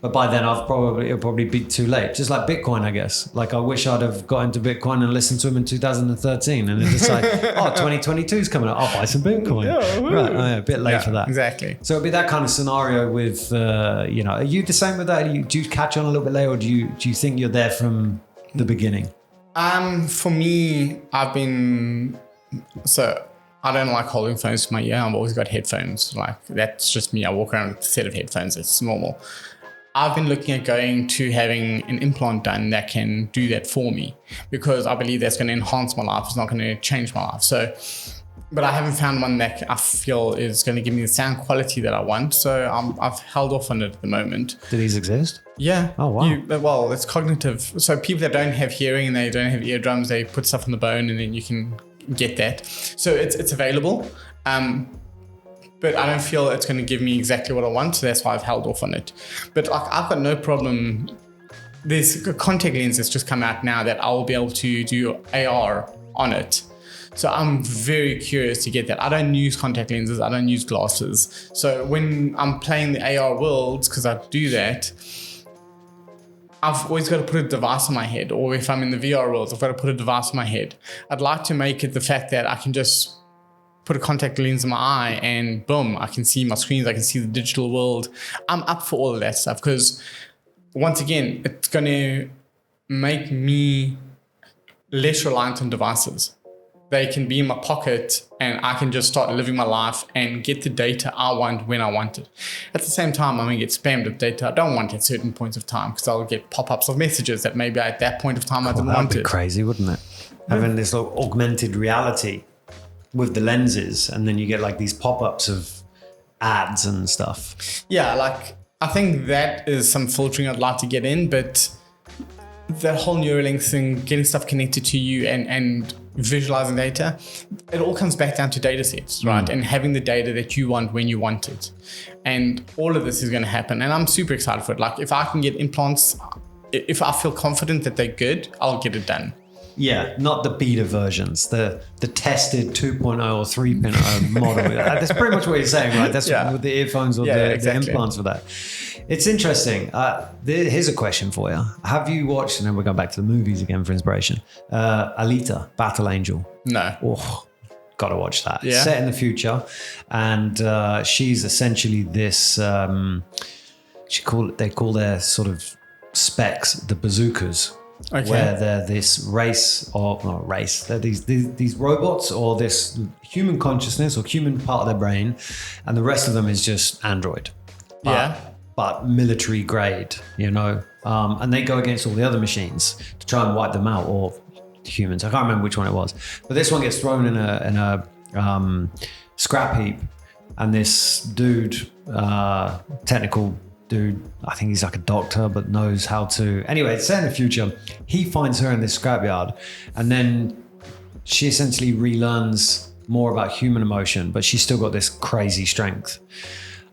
But by then it'll probably be too late. Just like Bitcoin, I guess. Like I wish I'd have got into Bitcoin and listened to him in 2013. And it's just like, 2022 is coming up. I'll buy some Bitcoin. Right, a bit late for that. Exactly. So it'd be that kind of scenario with, are you the same with that? Do you catch on a little bit later, or do you think you're there from the beginning? For me, I don't like holding phones to my ear. I've always got headphones. Like that's just me. I walk around with a set of headphones. It's normal. I've been looking at going to having an implant done that can do that for me, because I believe that's going to enhance my life. It's not going to change my life. So, but I haven't found one that I feel is going to give me the sound quality that I want. So I've held off on it at the moment. Do these exist? Yeah. Oh, wow. It's cognitive. So people that don't have hearing and they don't have eardrums, they put stuff on the bone and then you can get that. So it's available. But I don't feel it's going to give me exactly what I want, so that's why I've held off on it. But I've got no problem. There's a contact lens that's just come out now that I will be able to do AR on it. So I'm very curious to get that. I don't use contact lenses. I don't use glasses. So when I'm playing the AR worlds, because I do that, I've always got to put a device on my head. Or if I'm in the VR world, I've got to put a device on my head. I'd like to make it the fact that I can just put a contact lens in my eye and boom, I can see my screens. I can see the digital world. I'm up for all of that stuff because once again, it's going to make me less reliant on devices. They can be in my pocket and I can just start living my life and get the data I want when I want it. At the same time, I'm going to get spammed with data I don't want at certain points of time because I'll get pop-ups of messages that maybe at that point of time I didn't want it. That'd be crazy, wouldn't it? Having this like augmented reality with the lenses and then you get like these pop-ups of ads and stuff. Yeah, like I think that is some filtering I'd like to get in, but that whole Neuralink thing, getting stuff connected to you and visualizing data, it all comes back down to data sets, right? And having the data that you want when you want it. And all of this is going to happen. And I'm super excited for it. Like if I can get implants, if I feel confident that they're good, I'll get it done. Yeah, not the beta versions, the tested 2.0 or 3.0 model. That's pretty much what you're saying, right? That's with the earphones or the implants for that. It's interesting. Here's a question for you. Have you watched, and then we'll go back to the movies again for inspiration, Alita, Battle Angel? No. Oh, gotta watch that. Yeah. It's set in the future, and she's essentially this, they call their sort of specs the bazookas. Okay. Where they're this race, or not race, they're these robots or this human consciousness or human part of their brain, and the rest of them is just android. But military grade, you know, and they go against all the other machines to try and wipe them out, or humans. I can't remember which one it was, but this one gets thrown in a scrap heap, and this dude, technical dude, I think he's like a doctor, but knows how to. Anyway, it's set in the future. He finds her in this scrapyard, and then she essentially relearns more about human emotion, but she's still got this crazy strength.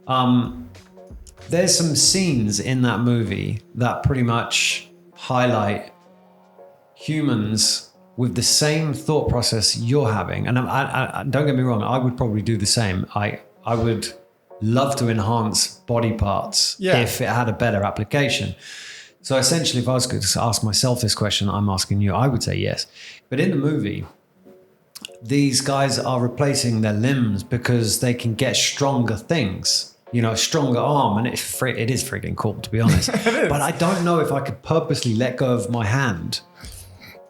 There's some scenes in that movie that pretty much highlight humans with the same thought process you're having. And I don't get me wrong, I would probably do the same. I would love to enhance body parts if it had a better application. So essentially, if I was going to ask myself this question I'm asking you, I would say yes. But in the movie, these guys are replacing their limbs because they can get stronger things, you know, a stronger arm. And it is freaking cool, to be honest. But I don't know if I could purposely let go of my hand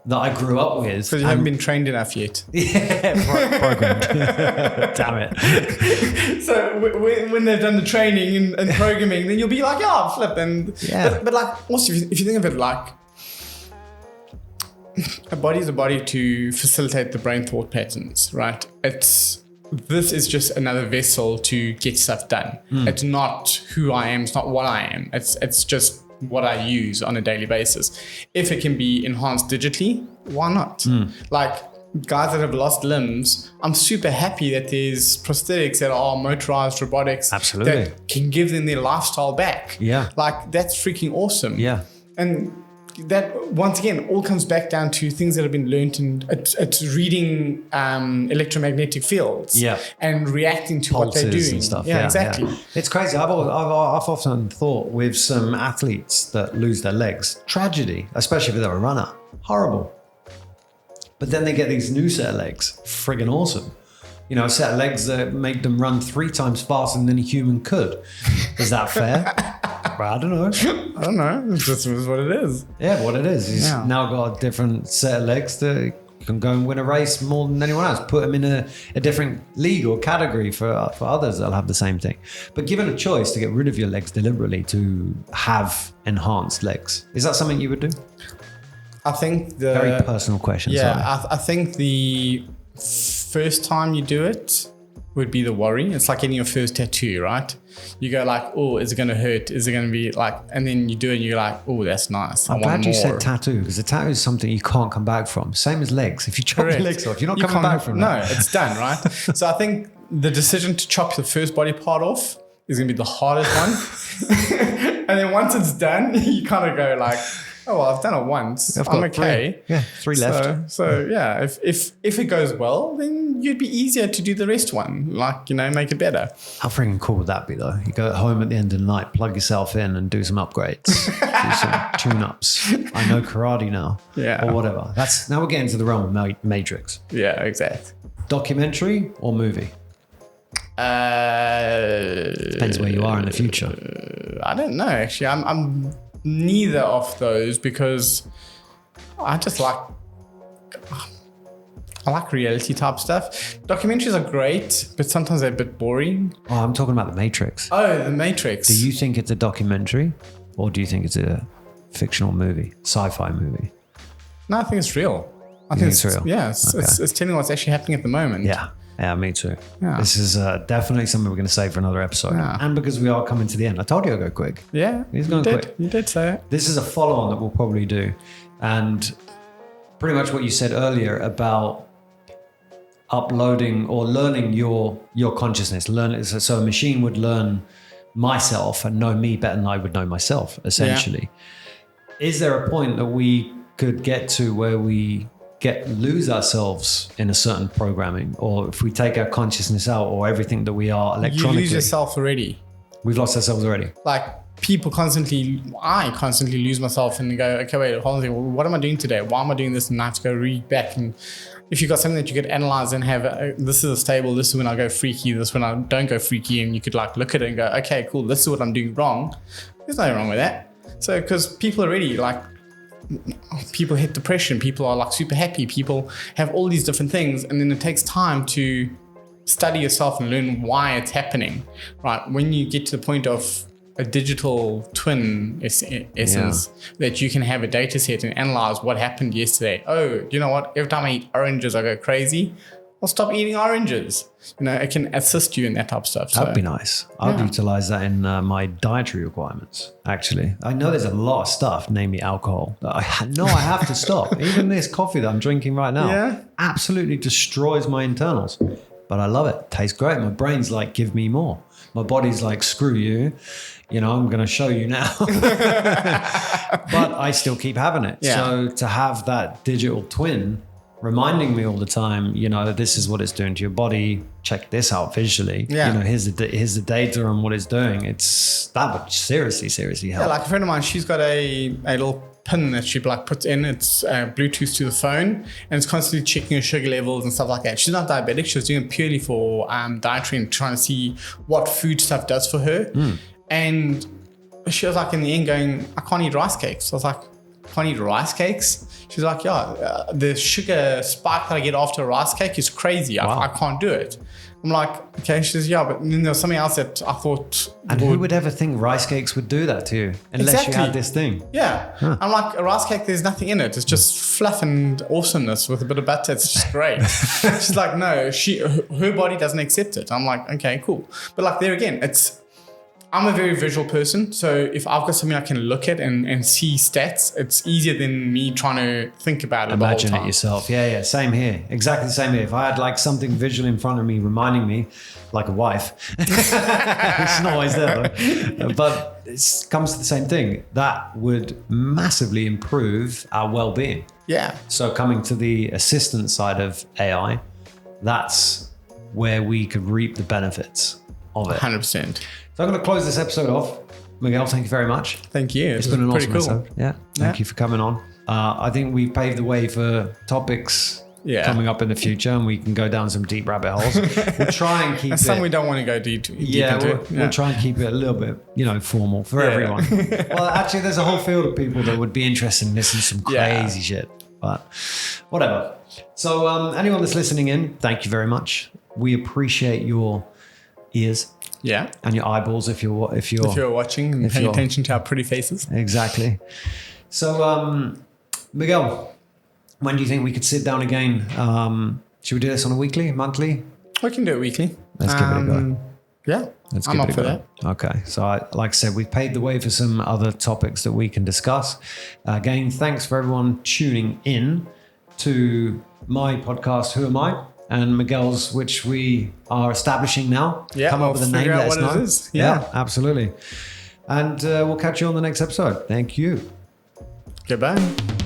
that I grew up with. Because you haven't been trained enough yet. Yeah, programmed. Damn it. So when they've done the training and programming, then you'll be like, oh, flip. And but like, also, if you think of it like, a body is a body to facilitate the brain thought patterns, right? This is just another vessel to get stuff done. It's not who I am. It's not what I am. It's just what I use on a daily basis. If it can be enhanced digitally, why not? Like guys that have lost limbs, I'm super happy that there's prosthetics that are motorized robotics that can give them their lifestyle back. Yeah. Like that's freaking awesome. Yeah. And that once again all comes back down to things that have been learned, and it's reading electromagnetic fields and reacting to pulses what they're doing and stuff. Yeah, exactly. Yeah. It's crazy. I've often thought with some athletes that lose their legs, tragedy, especially if they're a runner, horrible. But then they get these new set of legs, friggin' awesome. You know, a set of legs that make them run 3 times faster than a human could. Is that fair? Well, I don't know. I don't know. It's just what it is. Yeah, what it is. He's now got a different set of legs that can go and win a race more than anyone else. Put him in a different league or category for others that'll have the same thing. But given a choice to get rid of your legs deliberately to have enhanced legs, is that something you would do? I think very personal question. Yeah, I think the first time you do it would be the worry. It's like getting your first tattoo, right? You go like, oh, is it going to hurt? Is it going to be like, and then you do it and you're like, oh, that's nice. I'm glad you said tattoo, because a tattoo is something you can't come back from. Same as legs. If you chop your legs off, you're not coming back from that. No, it's done, right? So I think the decision to chop the first body part off is going to be the hardest one. And then once it's done, you kind of go like, Oh, well, I've done it once. I've I'm got okay. three left. So yeah, if it goes well, then you'd be easier to do the rest one. Like, make it better. How freaking cool would that be, though? You go home at the end of the night, plug yourself in, and do some upgrades, do some tune-ups. I know karate now, or whatever. Now we're getting to the realm of Matrix. Yeah, exactly. Documentary or movie? Depends where you are in the future. I don't know. Actually, I'm neither of those because I just like reality type stuff. Documentaries are great, but sometimes they're a bit boring. Oh, I'm talking about The Matrix. Oh, The Matrix. Do you think it's a documentary or do you think it's a fictional movie, sci-fi movie? No, I think it's real. I think it's real? Yeah, it's telling what's actually happening at the moment. Yeah, me too. Yeah. This is definitely something we're going to save for another episode. Yeah. And because we are coming to the end. I told you I'd go quick. Yeah, He's going quick. You did say it. This is a follow-on that we'll probably do. And pretty much what you said earlier about uploading or learning your consciousness. So a machine would learn myself and know me better than I would know myself, essentially. Yeah. Is there a point that we could get to where we lose ourselves in a certain programming, or if we take our consciousness out, or everything that we are electronically? You lose yourself already. We've lost ourselves already. Like I constantly lose myself and go, okay, wait, hold on, what am I doing today? Why am I doing this? And I have to go read back. And if you've got something that you could analyze and have, this is a stable, this is when I go freaky, this is when I don't go freaky, and you could like look at it and go, okay, cool, this is what I'm doing wrong. There's nothing wrong with that. So, because people already people hit depression, people are like super happy, people have all these different things, and then it takes time to study yourself and learn why it's happening, right? When you get to the point of a digital twin essence, that you can have a data set and analyze what happened yesterday. Oh, you know what? Every time I eat oranges, I go crazy. I'll stop eating oranges. It can assist you in that type of stuff. That'd be nice. I'd utilize that in my dietary requirements, actually. I know there's a lot of stuff, namely alcohol, that I know I have to stop. Even this coffee that I'm drinking right now absolutely destroys my internals. But I love it. Tastes great. My brain's like, give me more. My body's like, screw you. I'm going to show you now. But I still keep having it. Yeah. So to have that digital twin reminding me all the time, this is what it's doing to your body. Check this out visually. Yeah. Here's the data on what it's doing. That would seriously help. Yeah, like a friend of mine, she's got a little pin that she puts in. It's Bluetooth to the phone, and it's constantly checking her sugar levels and stuff like that. She's not diabetic. She was doing it purely for dietary and trying to see what food stuff does for her. And she was like in the end going, I can't eat rice cakes. I was like, can't eat rice cakes? She's like, the sugar spike that I get after a rice cake is crazy. Wow. I can't do it. I'm like, okay. She says, but then there was something else that I thought. And who would ever think rice cakes would do that to you? Unless you had this thing. Yeah. Huh. I'm like, a rice cake, there's nothing in it. It's just fluff and awesomeness with a bit of butter. It's just great. She's like, no, her body doesn't accept it. I'm like, okay, cool. But there again, I'm a very visual person, so if I've got something I can look at and see stats, it's easier than me trying to think about it. Imagine the whole time. It yourself. Yeah, same here. Exactly the same here. If I had something visual in front of me reminding me, like a wife, it's not always there though, but it comes to the same thing. That would massively improve our well-being. Yeah. So coming to the assistant side of AI, that's where we could reap the benefits of it. 100%. So I'm going to close this episode off. Miguel, thank you very much. Thank you. It's been an awesome episode. Yeah. Thank you for coming on. I think we've paved the way for topics coming up in the future, and we can go down some deep rabbit holes. We'll try and keep some we don't want to go deep into. We'll try and keep it a little bit, formal for everyone. Well, actually, there's a whole field of people that would be interested in listening to some crazy shit, but whatever. So anyone that's listening in, thank you very much. We appreciate your ears. Yeah. And your eyeballs if you're watching and paying attention to our pretty faces. Exactly. So, Miguel, when do you think we could sit down again? Should we do this on a weekly, monthly? We can do it weekly. Let's give it a go. Yeah. I'm up for that. Okay. So like I said, we've paved the way for some other topics that we can discuss. Again, thanks for everyone tuning in to my podcast, Who Am I? And Miguel's, which we are establishing now. Yeah, come up with a name. Let us know. It is. Yeah, absolutely. And we'll catch you on the next episode. Thank you. Goodbye.